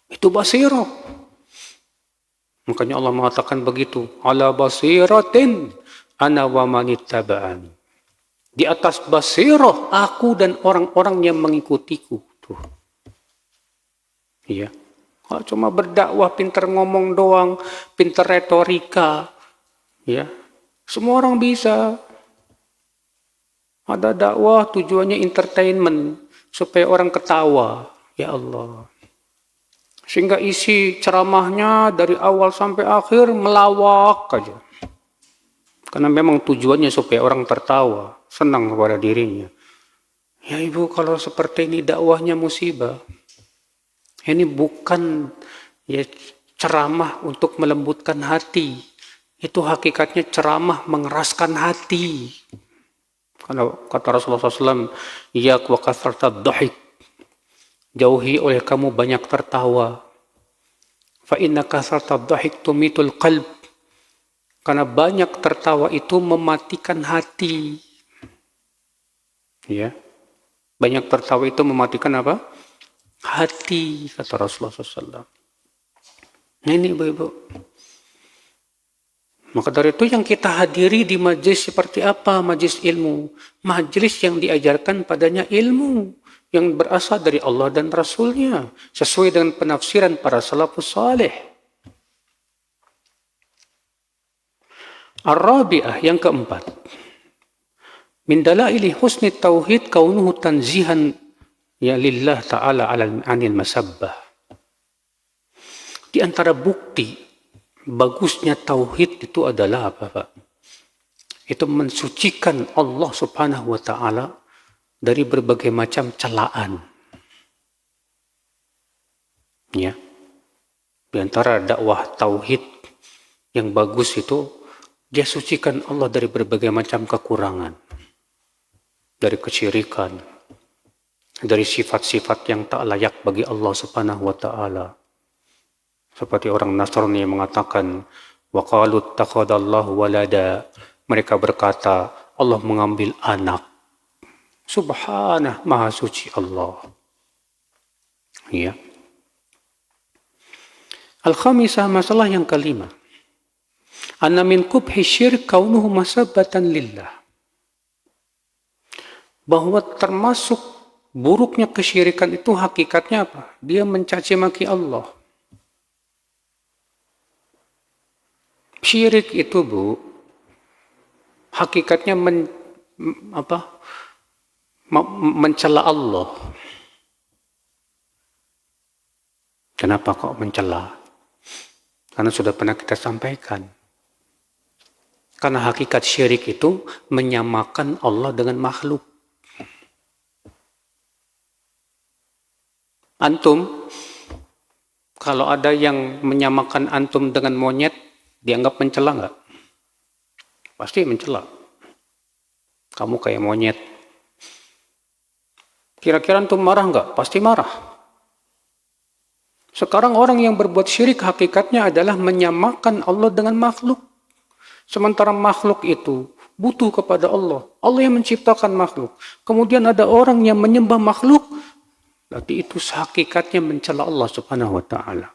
Itu basirah. Makanya Allah mengatakan begitu. Ala basiratin ana wa manittaba'ani. Di atas basirah aku dan orang-orang yang mengikutiku. Tuh. Iya. Kalau cuma berdakwah, pintar ngomong doang, pintar retorika. Ya. Semua orang bisa. Ada dakwah tujuannya entertainment, supaya orang ketawa. Ya Allah. Sehingga isi ceramahnya dari awal sampai akhir melawak aja. Karena memang tujuannya supaya orang tertawa, senang kepada dirinya. Ya Ibu, kalau seperti ini dakwahnya musibah. Ini bukan ya ceramah untuk melembutkan hati. Itu hakikatnya ceramah mengeraskan hati. Karena kata Rasulullah SAW, iyyak wa kathrata dhahik. Jauhi oleh kamu banyak tertawa. Fa inna kathrata dhahik tumitul qalb. Karena banyak tertawa itu mematikan hati. Ya. Banyak tertawa itu mematikan apa? Hati, kata Rasulullah SAW. Nah ini Ibu-Ibu. Maka dari itu yang kita hadiri di majlis seperti apa? Majlis ilmu. Majlis yang diajarkan padanya ilmu. Yang berasal dari Allah dan Rasulnya. Sesuai dengan penafsiran para salafus salih. Ar-Rabi'ah, yang keempat. Min dalaili husni tauhid kaunuhu tanzihan ya lillah ta'ala anil masabbah. Di antara bukti bagusnya tauhid itu adalah apa, Pak? Itu mensucikan Allah Subhanahu wa taala dari berbagai macam celaan. Ya. Di antara dakwah tauhid yang bagus itu dia sucikan Allah dari berbagai macam kekurangan. Dari kesyirikan, dari sifat-sifat yang tak layak bagi Allah Subhanahu wa taala. Seperti orang Nasrani yang mengatakan wa qalu takhadallahu walada, mereka berkata Allah mengambil anak. Subhanah, maha suci Allah. Ya. Al-khamisah, masalah yang kelima. Anna min qubhi syirk kaunuhu masabbatan lillah. Bahwa termasuk buruknya kesyirikan itu hakikatnya apa? Dia mencaci maki Allah. Syirik itu, Bu, hakikatnya mencela Allah. Kenapa kok mencela? Karena sudah pernah kita sampaikan. Karena hakikat syirik itu menyamakan Allah dengan makhluk. Antum, kalau ada yang menyamakan antum dengan monyet, dianggap mencela nggak? Pasti mencela. Kamu kayak monyet. Kira-kira antum marah nggak? Pasti marah. Sekarang orang yang berbuat syirik hakikatnya adalah menyamakan Allah dengan makhluk. Sementara makhluk itu butuh kepada Allah. Allah yang menciptakan makhluk. Kemudian ada orang yang menyembah makhluk, berarti itu hakikatnya mencela Allah Subhanahu wa taala.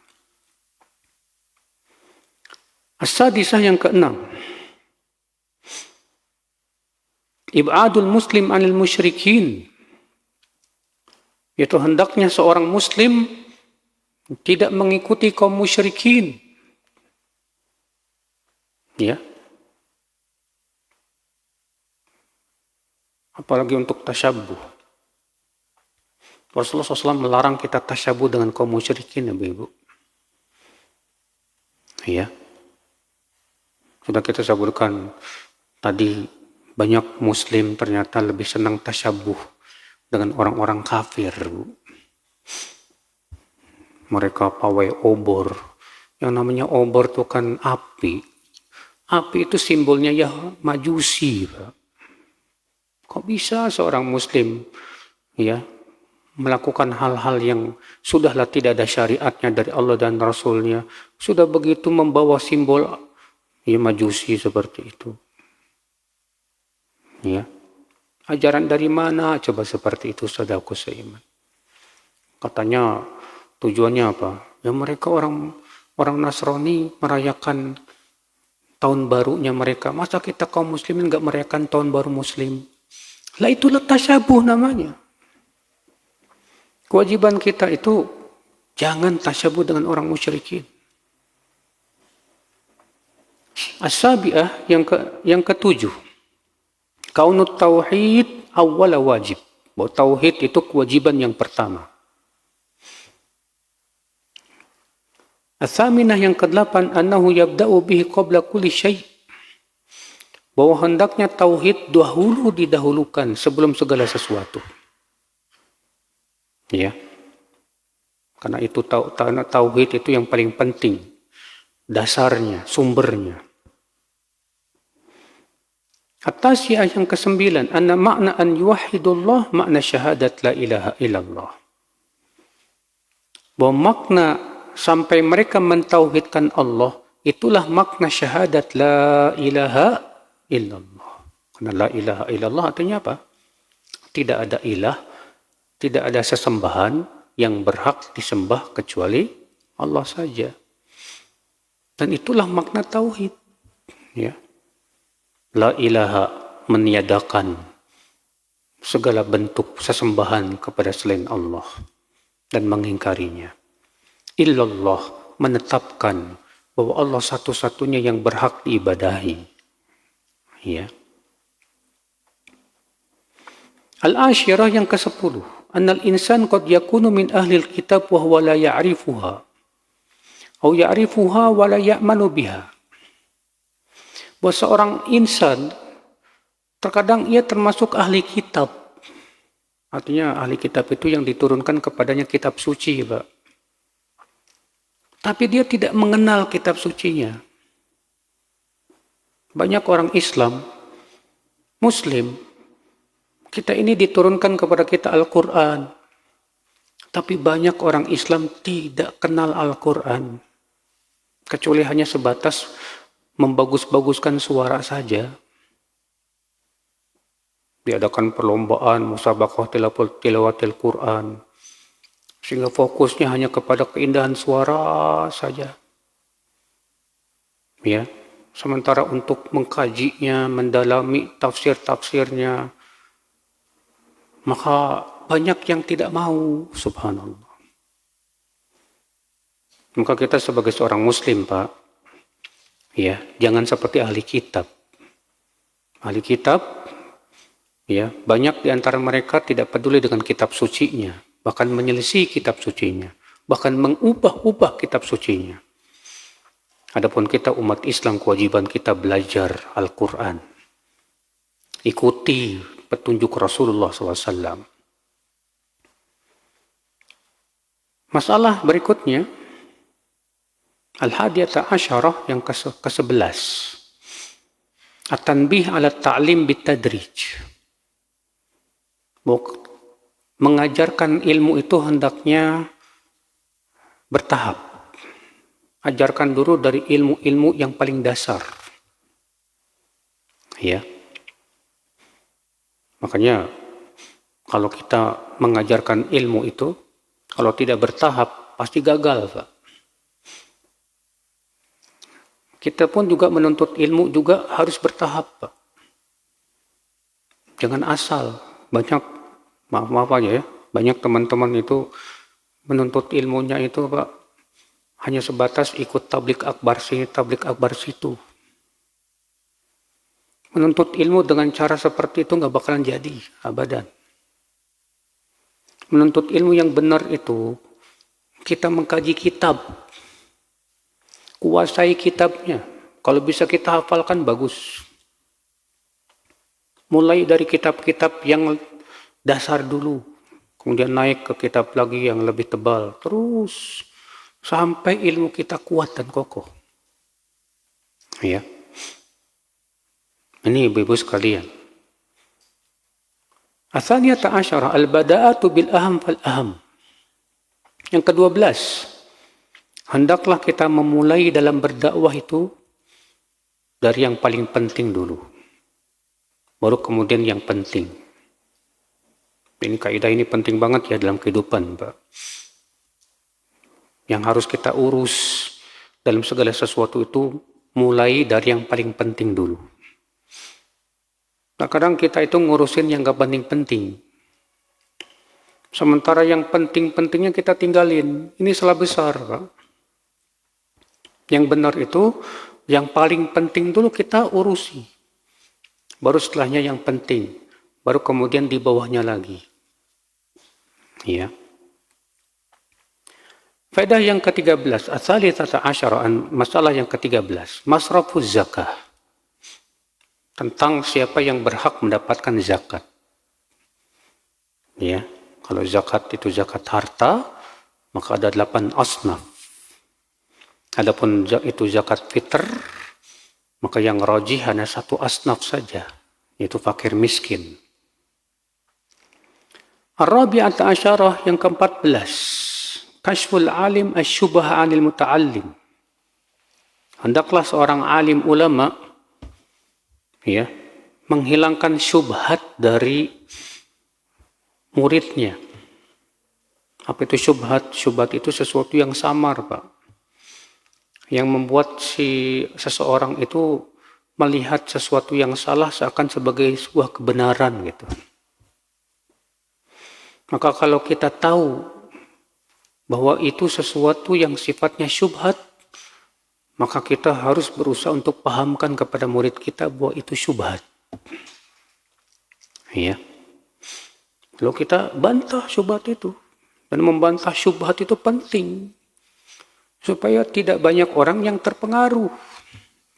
As-sadisah, yang keenam. Ib'adul muslim 'anil musyrikin. Yaitu hendaknya seorang muslim tidak mengikuti kaum musyrikin. Ya. Apalagi untuk tasyabbuh. Rasulullah SAW melarang kita tasyabuh dengan kaum musyrikin, ya Ibu. Ya. Sudah kita sebutkan tadi, banyak muslim ternyata lebih senang tasyabuh dengan orang-orang kafir, Bu. Mereka pawai obor. Yang namanya obor itu kan api. Api itu simbolnya ya majusi, Pak. Kok bisa seorang muslim ya melakukan hal-hal yang sudahlah tidak ada syariatnya dari Allah dan Rasulnya, sudah begitu membawa simbol ya majusi seperti itu. Ya. Ajaran dari mana coba seperti itu, saudaraku seiman? Katanya tujuannya apa? Ya mereka orang Nasrani merayakan tahun barunya mereka. Masa kita kaum muslimin nggak merayakan tahun baru muslim? Lah itulah tasyabuh namanya. Kewajiban kita itu jangan tasyabuh dengan orang musyrikin. As-sabi'ah, yang ketujuh. Kaunut tauhid awwala wajib. Bahwa tauhid itu kewajiban yang pertama. As-saminah, yang kedelapan, annahu yabda'u bihi qabla kulli syai'. Bahwa hendaknya tauhid dahulu didahulukan sebelum segala sesuatu. Ya. Karena itu tauhid itu yang paling penting. Dasarnya, sumbernya. At-tasyi'ah, yang kesembilan, anna makna an yuwahhidullah makna syahadat la ilaha illallah. Bahwa makna sampai mereka mentauhidkan Allah, itulah makna syahadat la ilaha illallah. Karena la ilaha illallah artinya apa? Tidak ada ilah, tidak ada sesembahan yang berhak disembah kecuali Allah saja. Dan itulah makna tauhid. Ya. La ilaha, meniadakan segala bentuk sesembahan kepada selain Allah dan mengingkarinya. Illallah, menetapkan bahwa Allah satu-satunya yang berhak diibadahi. Ya. Al-ashirah yang ke-10. Annal insan qad yakunu min ahli al-kitab wa huwa la ya'rifuha. Atau ya'rifuha wa la ya'manu biha. Bahwa seorang insan terkadang ia termasuk ahli kitab. Artinya ahli kitab itu yang diturunkan kepadanya kitab suci, Pak. Tapi dia tidak mengenal kitab sucinya. Banyak orang Islam, Muslim, kita ini diturunkan kepada kita Al-Quran. Tapi banyak orang Islam tidak kenal Al-Quran. Kecuali hanya sebatas membagus-baguskan suara saja. Diadakan perlombaan musabaqah tilawatil Quran. Sehingga fokusnya hanya kepada keindahan suara saja. Ya. Sementara untuk mengkajinya, mendalami tafsir-tafsirnya, maka banyak yang tidak mau, subhanallah. Maka kita sebagai seorang muslim, Pak, ya, jangan seperti ahli kitab. Ahli kitab, ya, banyak di antara mereka tidak peduli dengan kitab sucinya, bahkan menyelisih kitab sucinya, bahkan mengubah-ubah kitab sucinya. Adapun kita umat Islam, kewajiban kita belajar Al-Quran. Ikuti petunjuk Rasulullah SAW. Masalah berikutnya, Al-Hadiyata Asyarah yang ke-11. At-tanbih ala ta'lim bitadrij. Mengajarkan ilmu itu hendaknya bertahap. Ajarkan dulu dari ilmu-ilmu yang paling dasar. Ya. Makanya kalau kita mengajarkan ilmu itu, kalau tidak bertahap, pasti gagal, Pak. Kita pun juga menuntut ilmu juga harus bertahap, Pak. Jangan asal. Banyak, maaf aja ya, banyak teman-teman itu menuntut ilmunya itu, Pak, hanya sebatas ikut tablik akbar sini, tablik akbar situ. Menuntut ilmu dengan cara seperti itu nggak bakalan jadi, abadan. Menuntut ilmu yang benar itu, kita mengkaji kitab. Kuasai kitabnya. Kalau bisa kita hafalkan, bagus. Mulai dari kitab-kitab yang dasar dulu. Kemudian naik ke kitab lagi yang lebih tebal. Terus sampai ilmu kita kuat dan kokoh. Ya. Ini ibu-ibu sekalian. Atsaniyata asyarah al-bada'atu bil aham fal aham. Yang ke-12. Hendaklah kita memulai dalam berdakwah itu dari yang paling penting dulu. Baru kemudian yang penting. Ini kaidah ini penting banget ya dalam kehidupan, Pak. Yang harus kita urus dalam segala sesuatu itu mulai dari yang paling penting dulu. Nah, kadang kita itu ngurusin yang gak penting-penting. Sementara yang penting-pentingnya kita tinggalin. Ini salah besar, Pak. Yang benar itu, yang paling penting dulu kita urusi. Baru setelahnya yang penting. Baru kemudian di bawahnya lagi. Ya. Faedah yang ke-13, as-salisata asyara, masalah yang ke-13, masrafuz zakah. Tentang siapa yang berhak mendapatkan zakat. Ya, kalau zakat itu zakat harta, maka ada 8 asnaf. Adapun itu zakat fitr, maka yang rajih hanya 1 asnaf saja, yaitu fakir miskin. Ar-rabi'ata asyarah yang ke-14. Kashful alim asyubah anil muta'allim. Hendaklah seorang alim ulama ya menghilangkan syubhat dari muridnya. Apa itu syubhat? Syubhat itu sesuatu yang samar, Pak. Yang membuat seseorang itu melihat sesuatu yang salah seakan sebagai sebuah kebenaran gitu. Maka kalau kita tahu bahwa itu sesuatu yang sifatnya syubhat, maka kita harus berusaha untuk pahamkan kepada murid kita bahwa itu syubhat. Ya. Lalu kita bantah syubhat itu. Dan membantah syubhat itu penting. Supaya tidak banyak orang yang terpengaruh.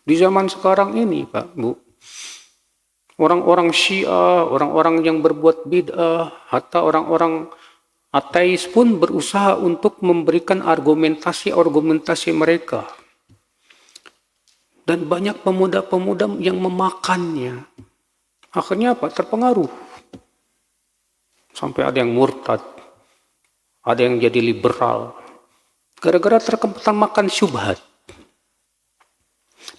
Di zaman sekarang ini, Pak, Bu. Orang-orang Syiah, orang-orang yang berbuat bid'ah, hatta orang-orang ateis pun berusaha untuk memberikan argumentasi mereka. Dan banyak pemuda-pemuda yang memakannya. Akhirnya apa? Terpengaruh. Sampai ada yang murtad. Ada yang jadi liberal. Gara-gara termakan syubhat.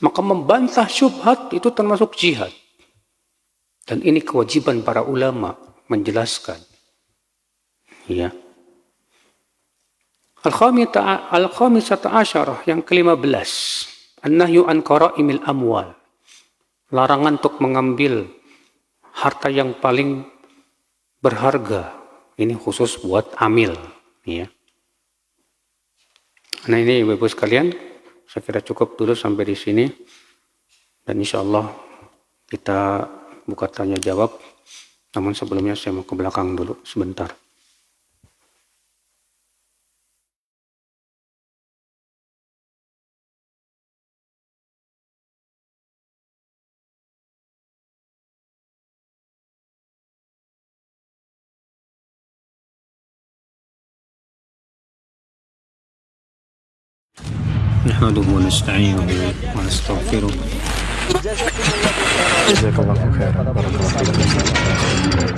Maka membantah syubhat itu termasuk jihad. Dan ini kewajiban para ulama menjelaskan. Ya. Al-khamisata asyarah yang ke-15. An-nahyu an qara'imil amwal. Larangan untuk mengambil harta yang paling berharga. Ini khusus buat amil. Ya. Nah ini Bapak-Ibu sekalian, saya kira cukup dulu sampai di sini. Dan insya Allah kita buka tanya jawab. Namun sebelumnya saya mau ke belakang dulu sebentar. نحمده ونستعينه ونستغفره.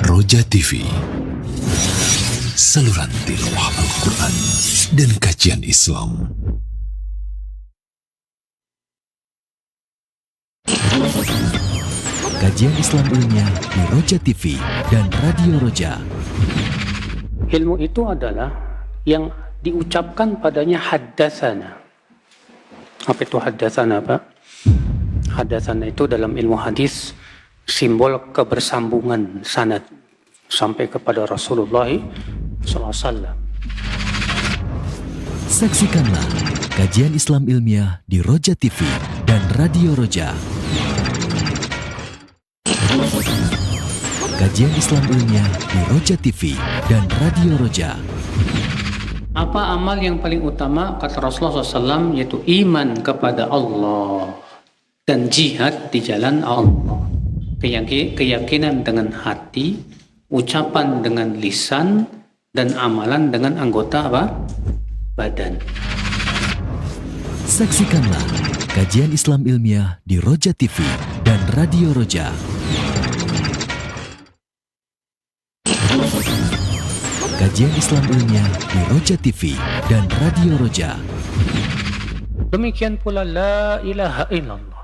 Roja TV, saluran tilawah Al-Quran dan kajian Islam. Kajian Islam ilmiah di Roja TV dan Radio Roja. Ilmu itu adalah yang diucapkan padanya haddatsana. Apa itu haddatsana, Pak? Haddatsana itu dalam ilmu hadis simbol kebersambungan sanad sampai kepada Rasulullah SAW. Saksikanlah kajian Islam ilmiah di Roja TV dan Radio Roja. Kajian Islam ilmiah di Roja TV dan Radio Roja. Apa amal yang paling utama kata Rasulullah SAW, yaitu iman kepada Allah dan jihad di jalan Allah. Keyakinan dengan hati, ucapan dengan lisan, dan amalan dengan anggota apa? Badan. Saksikanlah kajian Islam ilmiah di Roja TV dan Radio Roja. Kajian Islam ilmiah di Roja TV dan Radio Roja. Demikian pula la ilaha illallah.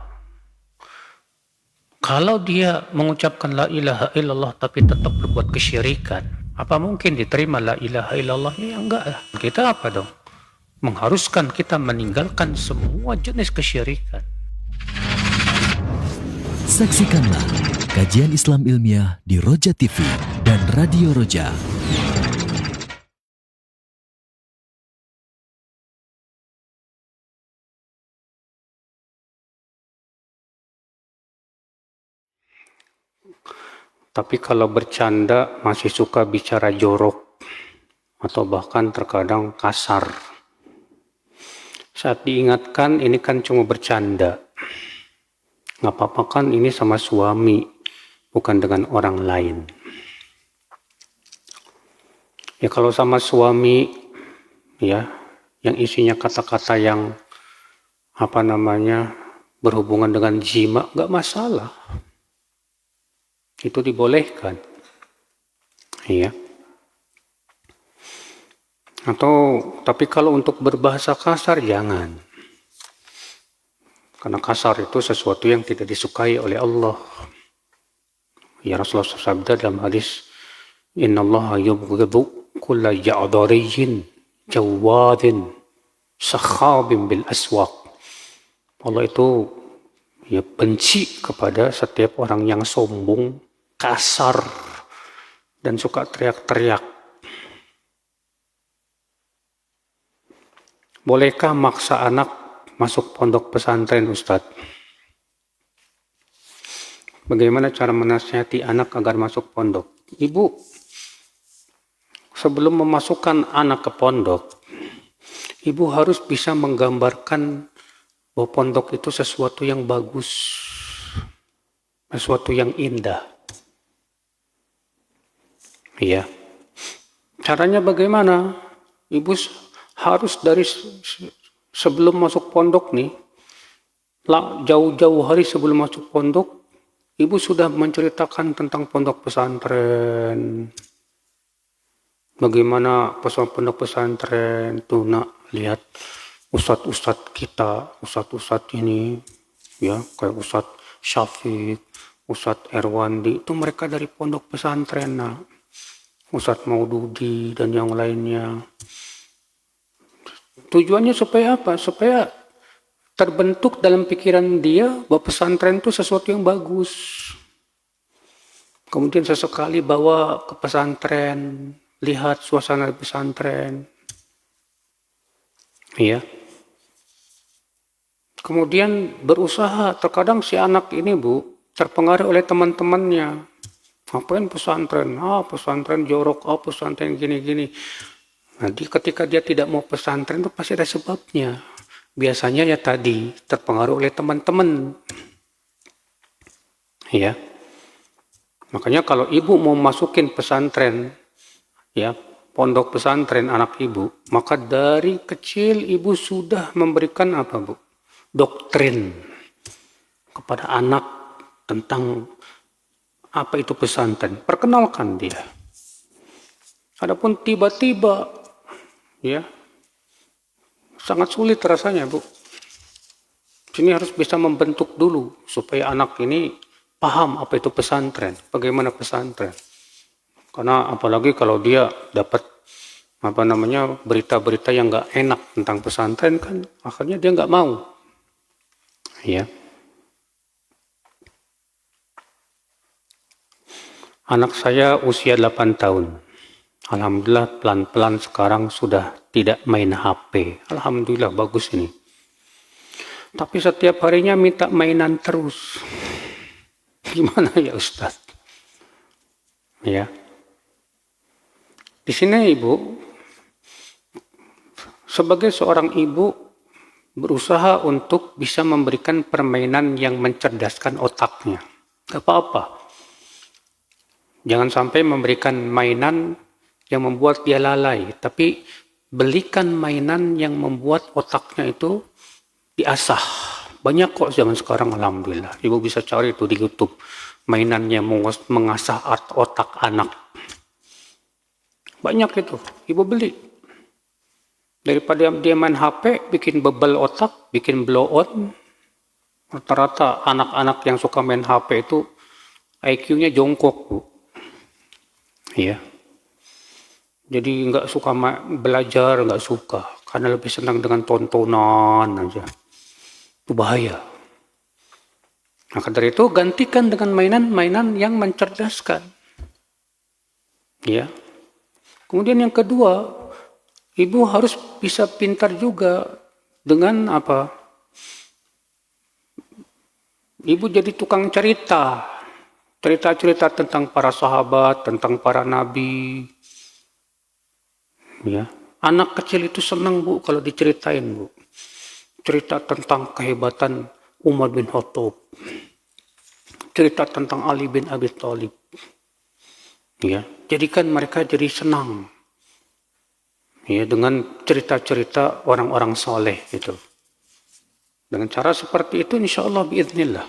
Kalau dia mengucapkan la ilaha illallah tapi tetap berbuat kesyirikan, apa mungkin diterima la ilaha illallah? Ya enggak lah. Kita apa dong? Mengharuskan kita meninggalkan semua jenis kesyirikan. Saksikanlah kajian Islam ilmiah di Roja TV dan Radio Roja. Tapi kalau bercanda masih suka bicara jorok atau bahkan terkadang kasar. Saat diingatkan ini kan cuma bercanda. Nggak apa-apa kan ini sama suami, bukan dengan orang lain. Ya kalau sama suami, ya yang isinya kata-kata yang berhubungan dengan jima, nggak masalah. Itu dibolehkan. Iya. Tapi kalau untuk berbahasa kasar jangan. Karena kasar itu sesuatu yang tidak disukai oleh Allah. Ya Rasulullah sabda dalam hadis, "Innallaha yubghidu kulla ja'dhariyyin jawadin sakhabin bil aswaq." Allah itu ya benci kepada setiap orang yang sombong, kasar, dan suka teriak-teriak. Bolehkah maksa anak masuk pondok pesantren, Ustadz? Bagaimana cara menasihati anak agar masuk pondok? Ibu, sebelum memasukkan anak ke pondok, ibu harus bisa menggambarkan bahwa pondok itu sesuatu yang bagus, sesuatu yang indah. Iya. Caranya bagaimana? Ibu harus dari sebelum masuk pondok nih, jauh-jauh hari sebelum masuk pondok, ibu sudah menceritakan tentang pondok pesantren. Bagaimana pondok pesantren tuh, nak, lihat ustadz-ustadz kita, ustadz-ustadz ini, ya, kayak Ustadz Syafiq, Ustadz Erwandi, itu mereka dari pondok pesantren, nak. Ustadz Maududi dan yang lainnya. Tujuannya supaya apa? Supaya terbentuk dalam pikiran dia bahwa pesantren itu sesuatu yang bagus. Kemudian sesekali bawa ke pesantren, lihat suasana pesantren. Iya. Kemudian berusaha, terkadang si anak ini, Bu, terpengaruh oleh teman-temannya. Ngapain pesantren? Pesantren jorok, pesantren gini-gini. Nanti ketika dia tidak mau pesantren itu pasti ada sebabnya. Biasanya ya tadi, terpengaruh oleh teman-teman. Ya. Makanya kalau ibu mau masukin pesantren, ya, pondok pesantren anak ibu, maka dari kecil ibu sudah memberikan apa, Bu? Doktrin kepada anak tentang apa itu pesantren. Perkenalkan dia. Adapun tiba-tiba, ya, sangat sulit rasanya, Bu. Sini harus bisa membentuk dulu supaya anak ini paham apa itu pesantren, bagaimana pesantren. Karena apalagi kalau dia dapat berita-berita yang nggak enak tentang pesantren, kan akhirnya dia nggak mau. Ya. Anak saya usia 8 tahun. Alhamdulillah pelan-pelan sekarang sudah tidak main HP. Alhamdulillah bagus ini. Tapi setiap harinya minta mainan terus. Gimana ya Ustaz? Ya. Di sini Ibu, sebagai seorang ibu berusaha untuk bisa memberikan permainan yang mencerdaskan otaknya. Gak apa-apa. Jangan sampai memberikan mainan yang membuat dia lalai, tapi belikan mainan yang membuat otaknya itu diasah. Banyak kok zaman sekarang, alhamdulillah. Ibu bisa cari itu di YouTube, mainan yang mengasah otak anak. Banyak itu, ibu beli. Daripada dia main HP, bikin bebel otak, bikin blow on. Rata-rata anak-anak yang suka main HP itu IQ-nya jongkok, Bu. Iya. Jadi nggak suka belajar, nggak suka. Karena lebih senang dengan tontonan aja. Itu bahaya. Maka dari itu gantikan dengan mainan-mainan yang mencerdaskan. Ya. Kemudian yang kedua, ibu harus bisa pintar juga dengan apa? Ibu jadi tukang cerita. Cerita-cerita tentang para sahabat, tentang para nabi. Ya. Anak kecil itu senang, Bu, kalau diceritain, Bu. Cerita tentang kehebatan Umar bin Khattab. Cerita tentang Ali bin Abi Thalib. Ya, jadikan mereka jadi senang. Ya, dengan cerita-cerita orang-orang soleh itu. Dengan cara seperti itu, insya Allah biiznillah.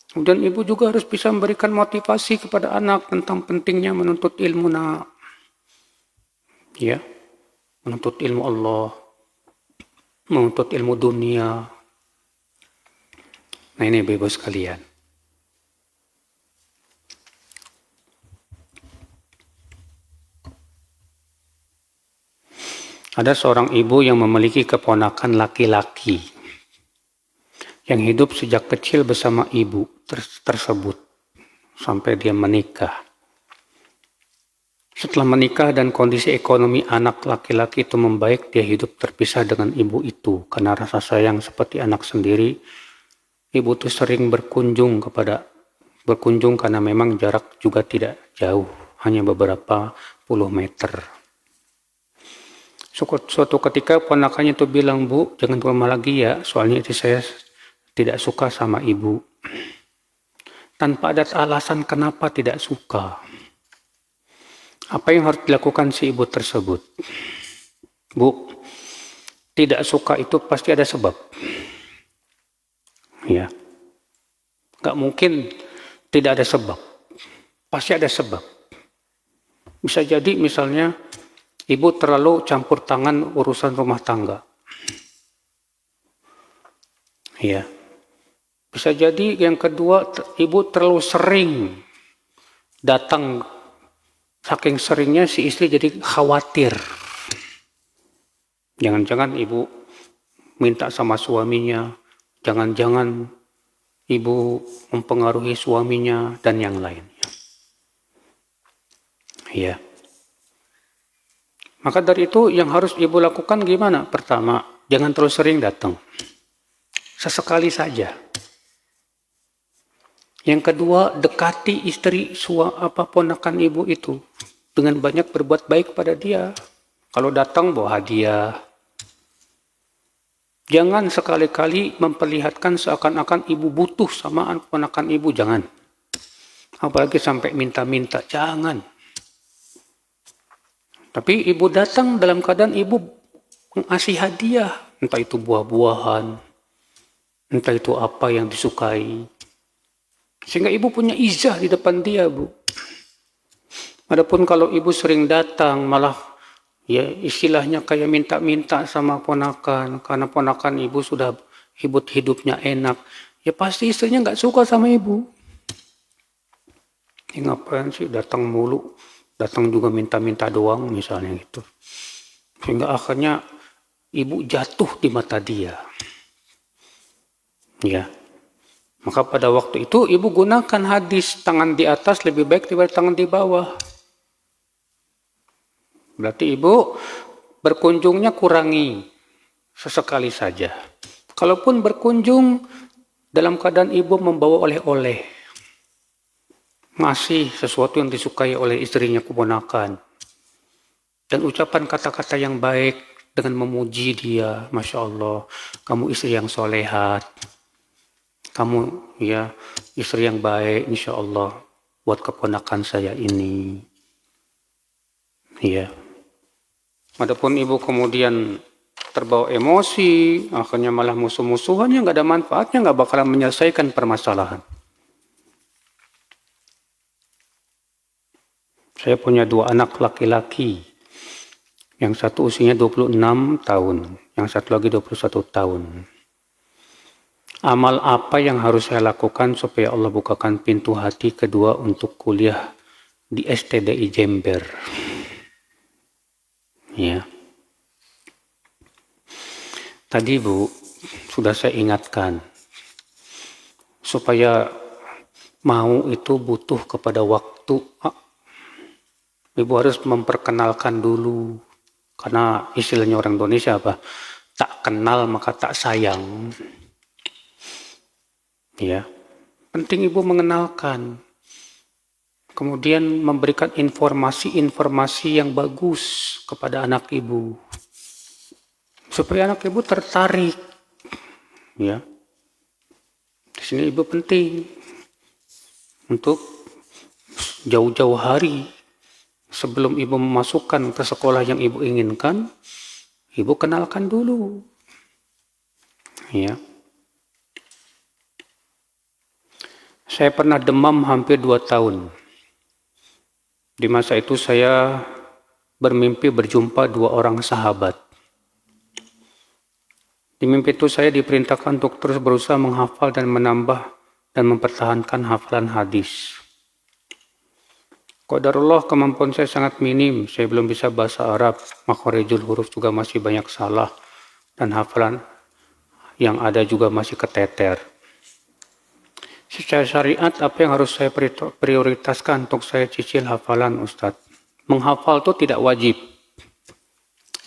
Kemudian ibu juga harus bisa memberikan motivasi kepada anak tentang pentingnya menuntut ilmu, nak. Ya, menuntut ilmu Allah, menuntut ilmu dunia. Nah ini ibu sekalian. Ada seorang ibu yang memiliki keponakan laki-laki yang hidup sejak kecil bersama ibu tersebut sampai dia menikah. Setelah menikah dan kondisi ekonomi anak laki-laki itu membaik, dia hidup terpisah dengan ibu itu karena rasa sayang seperti anak sendiri. Ibu itu sering berkunjung karena memang jarak juga tidak jauh hanya beberapa puluh meter. Suatu ketika ponakannya itu bilang, "Bu, jangan ke rumah lagi ya, soalnya itu saya tidak suka sama ibu." Tanpa ada alasan kenapa tidak suka. Apa yang harus dilakukan si ibu tersebut? Bu, tidak suka itu pasti ada sebab. Ya, nggak mungkin tidak ada sebab. Pasti ada sebab. Bisa jadi misalnya ibu terlalu campur tangan urusan rumah tangga. Ya. Bisa jadi yang kedua, ibu terlalu sering datang, saking seringnya si istri jadi khawatir. Jangan-jangan ibu minta sama suaminya, jangan-jangan ibu mempengaruhi suaminya, dan yang lainnya. Ya. Maka dari itu yang harus ibu lakukan gimana? Pertama, jangan terlalu sering datang. Sesekali saja. Yang kedua, dekati istri ponakan ibu itu dengan banyak berbuat baik pada dia. Kalau datang bawa hadiah. Jangan sekali-kali memperlihatkan seakan-akan ibu butuh sama ponakan ibu, jangan. Apalagi sampai minta-minta, jangan. Tapi ibu datang dalam keadaan ibu mengasih hadiah, entah itu buah-buahan, entah itu apa yang disukai. Sehingga ibu punya izah di depan dia, Bu. Adapun kalau ibu sering datang, malah ya istilahnya kayak minta-minta sama ponakan, karena ponakan ibu sudah hidupnya enak, ya pasti istrinya nggak suka sama ibu. Ya, ngapain sih datang mulu, datang juga minta-minta doang misalnya gitu. Sehingga akhirnya ibu jatuh di mata dia. Ya. Maka pada waktu itu ibu gunakan hadis tangan di atas lebih baik daripada tangan di bawah. Berarti ibu berkunjungnya kurangi sesekali saja. Kalaupun berkunjung dalam keadaan ibu membawa oleh-oleh, ngasih sesuatu yang disukai oleh istrinya keponakan, dan ucapan kata-kata yang baik dengan memuji dia, Masya Allah, kamu istri yang solehat, kamu ya istri yang baik, Insya Allah buat keponakan saya ini. Ya. Adapun ibu kemudian terbawa emosi, akhirnya malah musuh-musuhan, yang nggak ada manfaatnya, nggak bakalan menyelesaikan permasalahan. Saya punya 2 anak laki-laki. Yang satu usianya 26 tahun, yang satu lagi 21 tahun. Amal apa yang harus saya lakukan supaya Allah bukakan pintu hati kedua untuk kuliah di STDI Jember? Ya. Tadi Bu, sudah saya ingatkan, supaya mau itu butuh kepada waktu. Ibu harus memperkenalkan dulu, karena istilahnya orang Indonesia apa? Tak kenal maka tak sayang. Ya, penting ibu mengenalkan, kemudian memberikan informasi-informasi yang bagus kepada anak ibu, supaya anak ibu tertarik. Ya, di sini ibu penting untuk jauh-jauh hari sebelum ibu memasukkan ke sekolah yang ibu inginkan, ibu kenalkan dulu. Ya. Saya pernah demam hampir 2 tahun. Di masa itu saya bermimpi berjumpa 2 orang sahabat. Di mimpi itu saya diperintahkan untuk terus berusaha menghafal dan menambah dan mempertahankan hafalan hadis. Qadarullah, kemampuan saya sangat minim. Saya belum bisa bahasa Arab, makhorijul huruf juga masih banyak salah, dan hafalan yang ada juga masih keteter. Secara syariat, apa yang harus saya prioritaskan untuk saya cicil hafalan, Ustadz? Menghafal itu tidak wajib.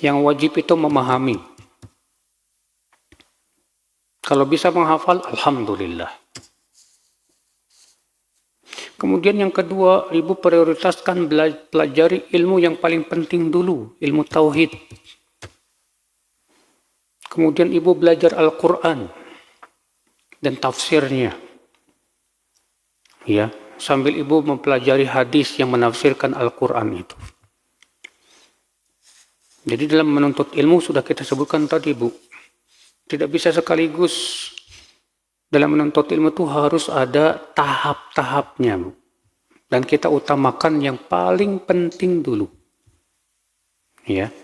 Yang wajib itu memahami. Kalau bisa menghafal, alhamdulillah. Kemudian yang kedua, ibu prioritaskan pelajari ilmu yang paling penting dulu, ilmu tauhid. Kemudian ibu belajar Al-Quran dan tafsirnya. Ya, sambil ibu mempelajari hadis yang menafsirkan Al-Quran itu. Jadi dalam menuntut ilmu sudah kita sebutkan tadi, Bu. Tidak bisa sekaligus. Dalam menuntut ilmu itu harus ada tahap-tahapnya, Bu. Dan kita utamakan yang paling penting dulu. Ya.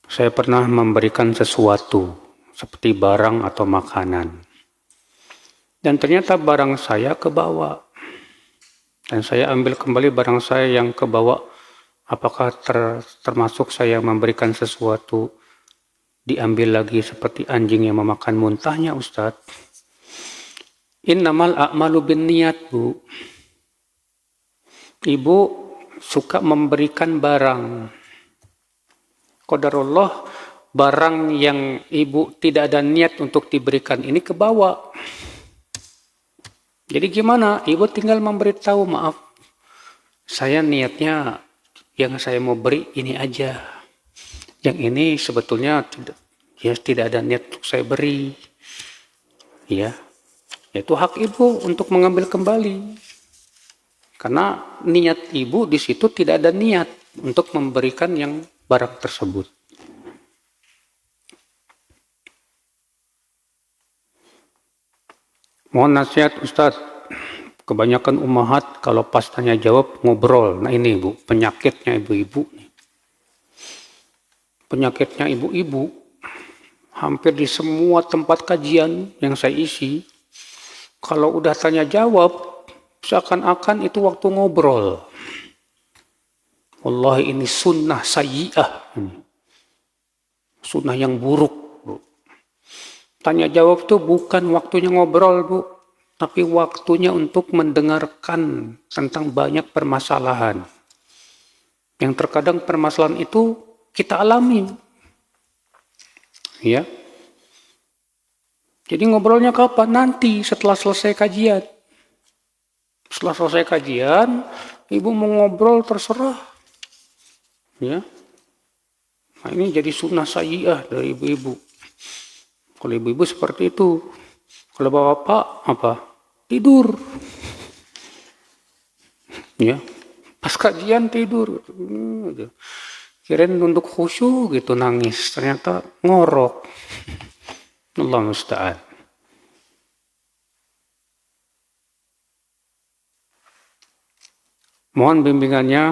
Saya pernah memberikan sesuatu, seperti barang atau makanan. Dan ternyata barang saya kebawa. Dan saya ambil kembali barang saya yang kebawa. Apakah termasuk saya memberikan sesuatu, diambil lagi seperti anjing yang memakan muntahnya, Ustadz? Innamal a'malu binniyat, Bu. Ibu suka memberikan barang. Qadarullah, barang yang ibu tidak ada niat untuk diberikan ini kebawa. Jadi gimana? Ibu tinggal memberitahu, maaf, saya niatnya yang saya mau beri ini aja. Yang ini sebetulnya tidak ada niat untuk saya beri. Ya, itu hak ibu untuk mengambil kembali. Karena niat ibu di situ tidak ada niat untuk memberikan yang barang tersebut. Mohon nasihat Ustadz, kebanyakan ummahat kalau pas tanya jawab ngobrol. Nah ini Bu, penyakitnya ibu-ibu. Penyakitnya ibu-ibu, hampir di semua tempat kajian yang saya isi, kalau udah tanya jawab, seakan-akan itu waktu ngobrol. Wallahi ini sunnah sayyi'ah. Sunnah yang buruk. Tanya jawab itu bukan waktunya ngobrol, Bu, tapi waktunya untuk mendengarkan tentang banyak permasalahan. Yang terkadang permasalahan itu kita alami. Ya. Jadi ngobrolnya kapan? Nanti setelah selesai kajian. Setelah selesai kajian, ibu mau ngobrol terserah. Ya. Nah, ini jadi sunnah sayyi'ah dari ibu-ibu. Kalau ibu-ibu seperti itu. Kalau bapak apa? Tidur. Ya. Pas kajian tidur. Kirain nunduk khusyuk gitu nangis. Ternyata ngorok. Allah musta'an. Mohon bimbingannya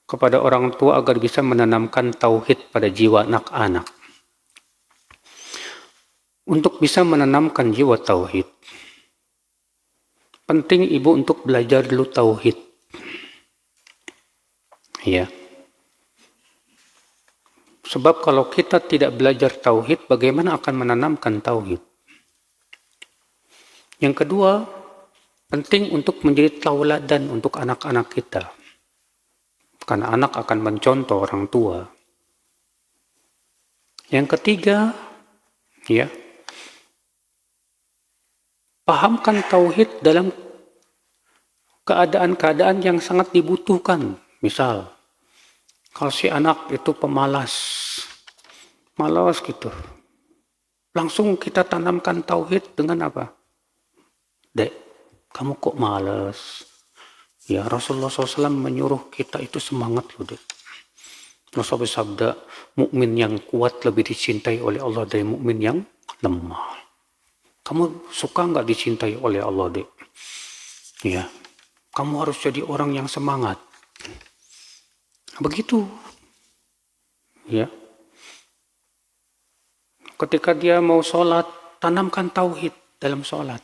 kepada orang tua agar bisa menanamkan tauhid pada jiwa anak-anak. Untuk bisa menanamkan jiwa tauhid, penting ibu untuk belajar dulu tauhid. Ya. Sebab kalau kita tidak belajar tauhid, bagaimana akan menanamkan tauhid? Yang kedua, penting untuk menjadi tauladan untuk anak-anak kita. Karena anak akan mencontoh orang tua. Yang ketiga, ya, pahamkan tauhid dalam keadaan-keadaan yang sangat dibutuhkan. Misal, kalau si anak itu pemalas, malas gitu. Langsung kita tanamkan tauhid dengan apa? Dek, kamu kok malas? Ya, Rasulullah SAW menyuruh kita itu semangat loh, Dek. Rasulullah sabda, mukmin yang kuat lebih dicintai oleh Allah dari mukmin yang lemah. Kamu suka nggak dicintai oleh Allah, Dek? Ya, kamu harus jadi orang yang semangat. Begitu. Ya. Ketika dia mau sholat, tanamkan tauhid dalam sholat.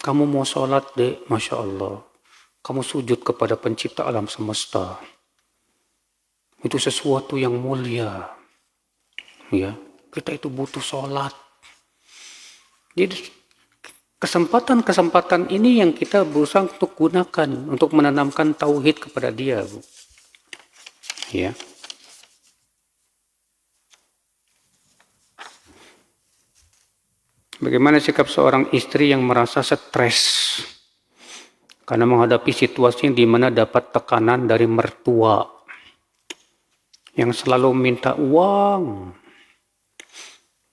Kamu mau sholat, Dek, Masya Allah. Kamu sujud kepada pencipta alam semesta. Itu sesuatu yang mulia. Ya, kita itu butuh sholat. Jadi kesempatan-kesempatan ini yang kita berusaha untuk gunakan untuk menanamkan tauhid kepada dia, Bu. Ya. Bagaimana sikap seorang istri yang merasa stres karena menghadapi situasi di mana dapat tekanan dari mertua yang selalu minta uang,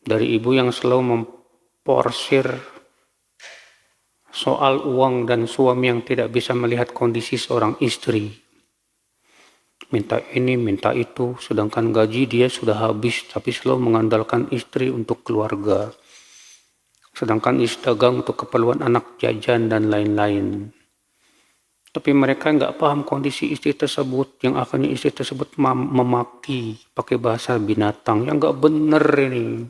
dari ibu yang selalu memporsir soal uang, dan suami yang tidak bisa melihat kondisi seorang istri. Minta ini, minta itu, sedangkan gaji dia sudah habis, tapi selalu mengandalkan istri untuk keluarga. Sedangkan istri dagang untuk keperluan anak, jajan, dan lain-lain. Tapi mereka nggak paham kondisi istri tersebut, yang akhirnya istri tersebut memaki pakai bahasa binatang, yang nggak bener ini.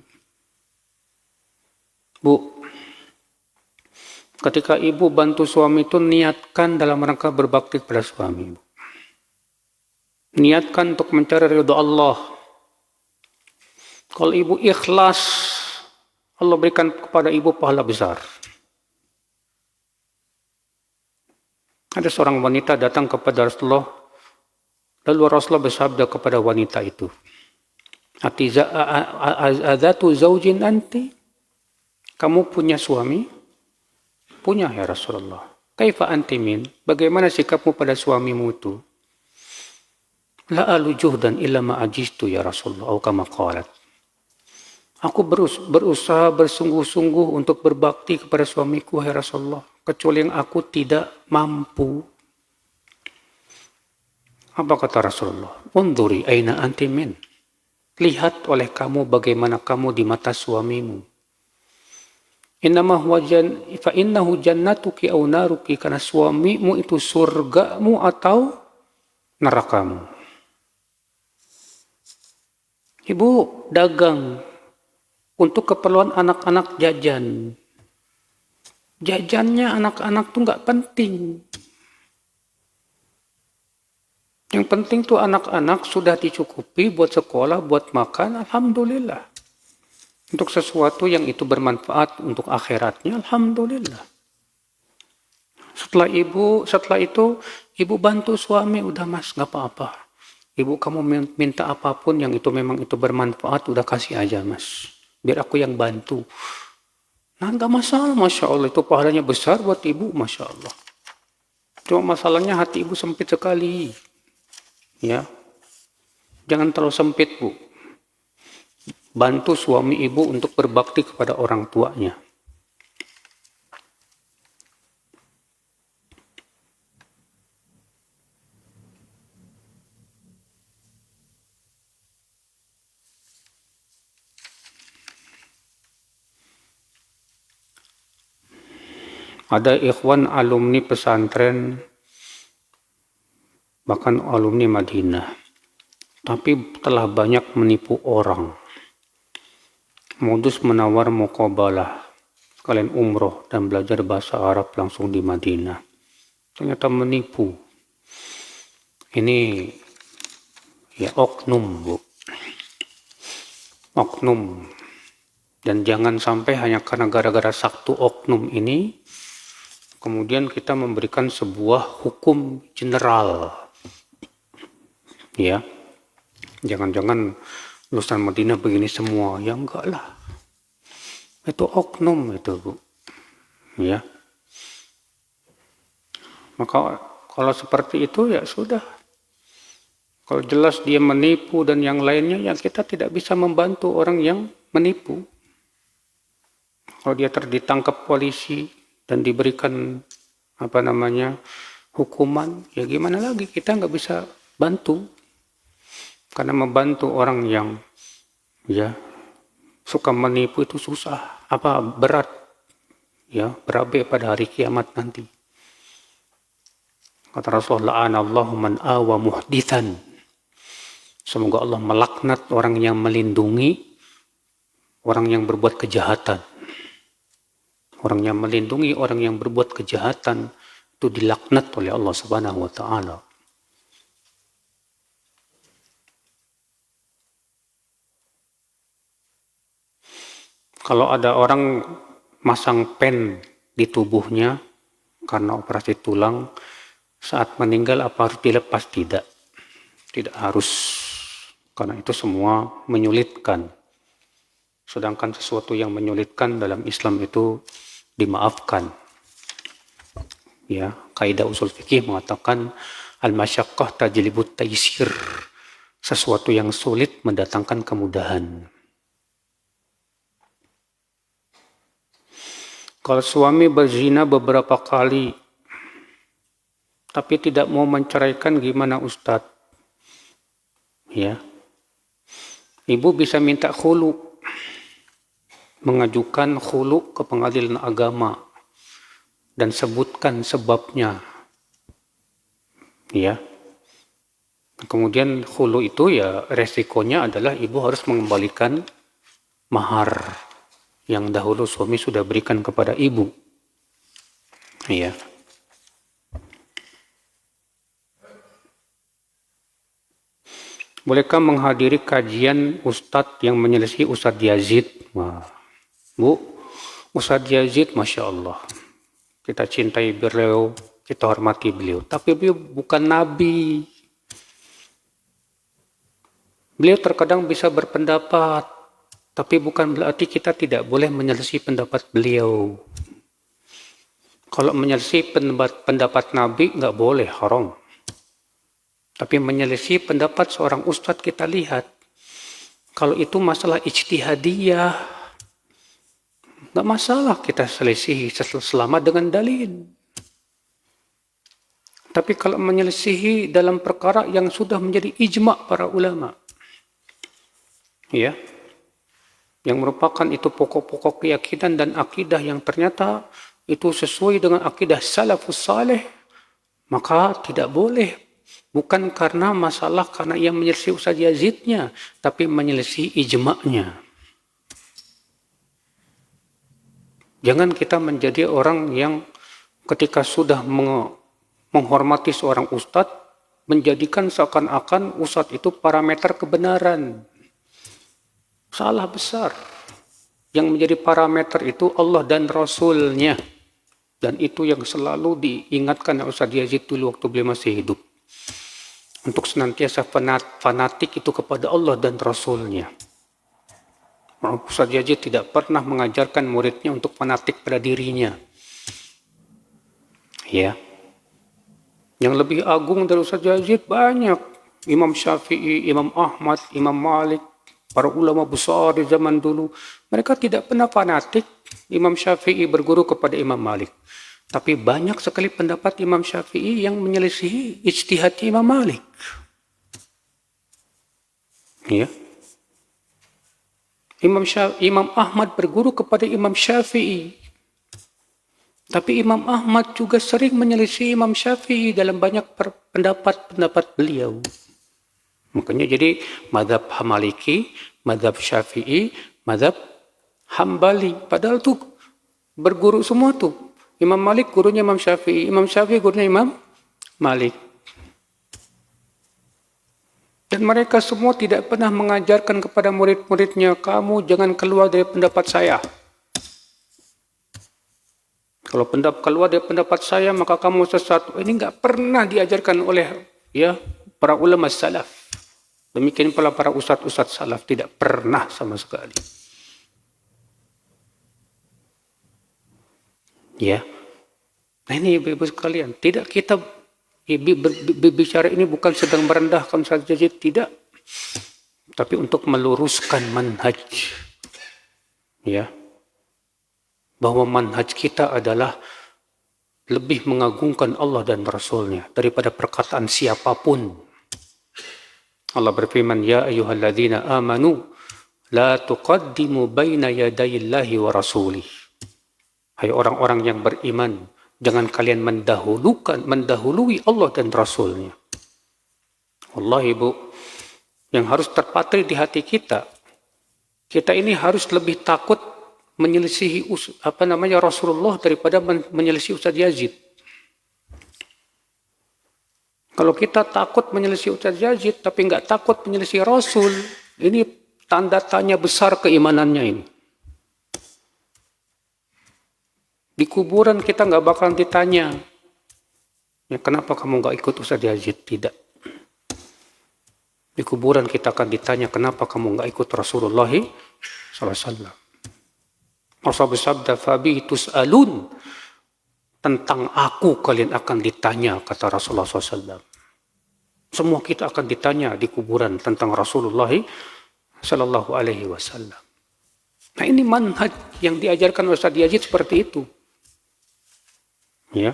Bu, ketika ibu bantu suami itu niatkan dalam rangka berbakti kepada suami. Niatkan untuk mencari ridha Allah. Kalau ibu ikhlas, Allah berikan kepada ibu pahala besar. Ada seorang wanita datang kepada Rasulullah, lalu Rasulullah bersabda kepada wanita itu, "Adzatu zaujin anti?" Kamu punya suami? Punya ya Rasulullah. Kaifa anti min? Bagaimana sikapmu pada suamimu itu? La alujuh dan illa ma'ajistu ya Rasulullah, atau kama qalat. Aku berusaha bersungguh-sungguh untuk berbakti kepada suamiku, ya Rasulullah, kecuali yang aku tidak mampu. Apa kata Rasulullah? Unduri aina anti min. Lihat oleh kamu bagaimana kamu di mata suamimu. Fa innahu jannatuki au naruki, karena suamimu itu surgamu atau nerakamu. Ibu dagang untuk keperluan anak-anak jajan. Jajannya anak-anak tuh nggak penting. Yang penting tuh anak-anak sudah dicukupi buat sekolah, buat makan, alhamdulillah. Untuk sesuatu yang itu bermanfaat untuk akhiratnya, alhamdulillah. Setelah itu, ibu bantu suami, udah mas, nggak apa-apa. Ibu kamu minta apapun yang itu memang itu bermanfaat, udah kasih aja mas. Biar aku yang bantu. Nah nggak masalah, Masya Allah. Itu pahalanya besar buat ibu, Masya Allah. Cuma masalahnya hati ibu sempit sekali. Ya, jangan terlalu sempit, Bu. Bantu suami ibu untuk berbakti kepada orang tuanya. Ada ikhwan alumni pesantren, bahkan alumni Madinah, tapi telah banyak menipu orang. Modus menawar muqabalah, sekalian umroh dan belajar bahasa Arab langsung di Madinah. Ternyata menipu. Ini ya oknum, Bu. Oknum. Dan jangan sampai hanya karena gara-gara satu oknum ini kemudian kita memberikan sebuah hukum general. Ya. Jangan-jangan lulusan Madinah begini semua. Ya enggak lah. Itu oknum itu, Bu. Ya. Maka kalau seperti itu ya sudah. Kalau jelas dia menipu dan yang lainnya, ya kita tidak bisa membantu orang yang menipu. Kalau dia ditangkap polisi dan diberikan hukuman, ya gimana lagi, kita nggak bisa bantu. Karena membantu orang yang ya suka menipu itu susah, berat, ya berabe pada hari kiamat nanti. Kata Rasulullah, la'anallahu man awa muhdithan. Semoga Allah melaknat orang yang melindungi orang yang berbuat kejahatan. Orang yang melindungi orang yang berbuat kejahatan itu dilaknat oleh Allah Subhanahu wa taala. Kalau ada orang masang pen di tubuhnya karena operasi tulang, saat meninggal apa harus dilepas? Tidak. Tidak harus. Karena itu semua menyulitkan. Sedangkan sesuatu yang menyulitkan dalam Islam itu dimaafkan. Ya, kaidah usul fikih mengatakan al-masyaqqah tajlibut taysir. Sesuatu yang sulit mendatangkan kemudahan. Kalau suami berzina beberapa kali tapi tidak mau menceraikan, gimana Ustadz? Ya. Ibu bisa minta khulu, mengajukan khulu ke pengadilan agama dan sebutkan sebabnya. Ya. Kemudian khulu itu ya resikonya adalah ibu harus mengembalikan mahar yang dahulu suami sudah berikan kepada ibu. Ya. Bolehkah menghadiri kajian Ustadz yang menyelesaikan Ustadz Yazid? Wah. Bu, Ustadz Yazid, Masya Allah. Kita cintai beliau, kita hormati beliau. Tapi beliau bukan Nabi. Beliau terkadang bisa berpendapat, tapi bukan berarti kita tidak boleh menyelesaikan pendapat beliau. Kalau menyelesaikan pendapat Nabi, nggak boleh, haram. Tapi menyelesaikan pendapat seorang ustadz kita lihat. Kalau itu masalah ijtihadiyah, nggak masalah kita selesai selama dengan dalil. Tapi kalau menyelesaikan dalam perkara yang sudah menjadi ijma' para ulama, ya, yang merupakan itu pokok-pokok keyakinan dan akidah yang ternyata itu sesuai dengan akidah salafus saleh, maka tidak boleh. Bukan karena masalah karena yang menyelesaikan Ustaz Yazidnya, tapi menyelesaikan ijma'nya. Jangan kita menjadi orang yang ketika sudah menghormati seorang ustadz, menjadikan seakan-akan ustadz itu parameter kebenaran. Salah besar. Yang menjadi parameter itu Allah dan Rasulnya. Dan itu yang selalu diingatkan oleh Ustaz Yazid dulu waktu beliau masih hidup. Untuk senantiasa fanatik itu kepada Allah dan Rasulnya. Ustaz Yazid tidak pernah mengajarkan muridnya untuk fanatik pada dirinya. Ya. Yang lebih agung dari Ustaz Yazid banyak. Imam Syafi'i, Imam Ahmad, Imam Malik, para ulama besar di zaman dulu. Mereka tidak pernah fanatik. Imam Syafi'i berguru kepada Imam Malik. Tapi banyak sekali pendapat Imam Syafi'i yang menyelesaikan ijtihad Imam Malik. Ya. Imam Ahmad berguru kepada Imam Syafi'i. Tapi Imam Ahmad juga sering menyelesaikan Imam Syafi'i dalam banyak pendapat-pendapat beliau. Makanya jadi mazhab Maliki, mazhab Syafi'i, mazhab Hambali. Padahal tuh berguru semua tuh. Imam Malik gurunya Imam Syafi'i, Imam Syafi'i gurunya Imam Malik. Dan mereka semua tidak pernah mengajarkan kepada murid-muridnya, kamu jangan keluar dari pendapat saya. Kalau keluar dari pendapat saya, maka kamu sesat. Ini enggak pernah diajarkan oleh para ulama salaf. Demikian pula para ustadz-ustadz salaf, tidak pernah sama sekali. Ya. Nah ini ibu-ibu sekalian, tidak kita berbicara ini bukan sedang merendahkan Ustaz Yazid, tidak. Tapi untuk meluruskan manhaj. Ya. Bahwa manhaj kita adalah lebih mengagungkan Allah dan Rasulnya daripada perkataan siapapun. Allah berfirman, ya ayyuhalladzina amanu la tuqaddimu baina yadayillahi wa rasulih. Hai orang-orang yang beriman, jangan kalian mendahului Allah dan Rasulnya. Wallahi Bu, yang harus terpatri di hati kita ini harus lebih takut menyelisihi Rasulullah daripada menyelisihi Ustaz Yazid. Kalau kita takut menyelisihi Ustaz Yazid tapi nggak takut menyelisihi Rasul, ini tanda tanya besar keimanannya ini. Di kuburan kita nggak bakalan ditanya, ya kenapa kamu nggak ikut Ustaz Yazid? Tidak. Di kuburan kita akan ditanya, kenapa kamu nggak ikut Rasulullah SAW. Rasul bersabda, "Fabi tus'alun." Tentang aku kalian akan ditanya, kata Rasulullah SAW. Semua kita akan ditanya di kuburan tentang Rasulullah Sallallahu Alaihi Wasallam. Nah, ini manhaj yang diajarkan Ustaz Yazid seperti itu. Ya.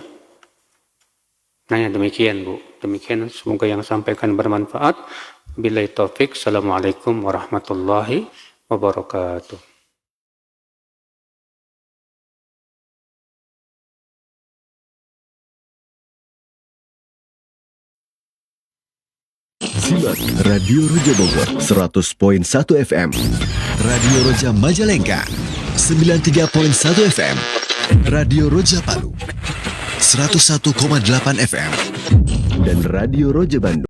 Nah, ya demikian Bu. Demikian, semoga yang sampaikan bermanfaat. Billahi taufik. Assalamualaikum warahmatullahi wabarakatuh. Simak Radio Roja Bogor 100.1 FM, Radio Roja Majalengka 93.1 FM, Radio Roja Palu 101,8 FM, dan Radio Roja Bandung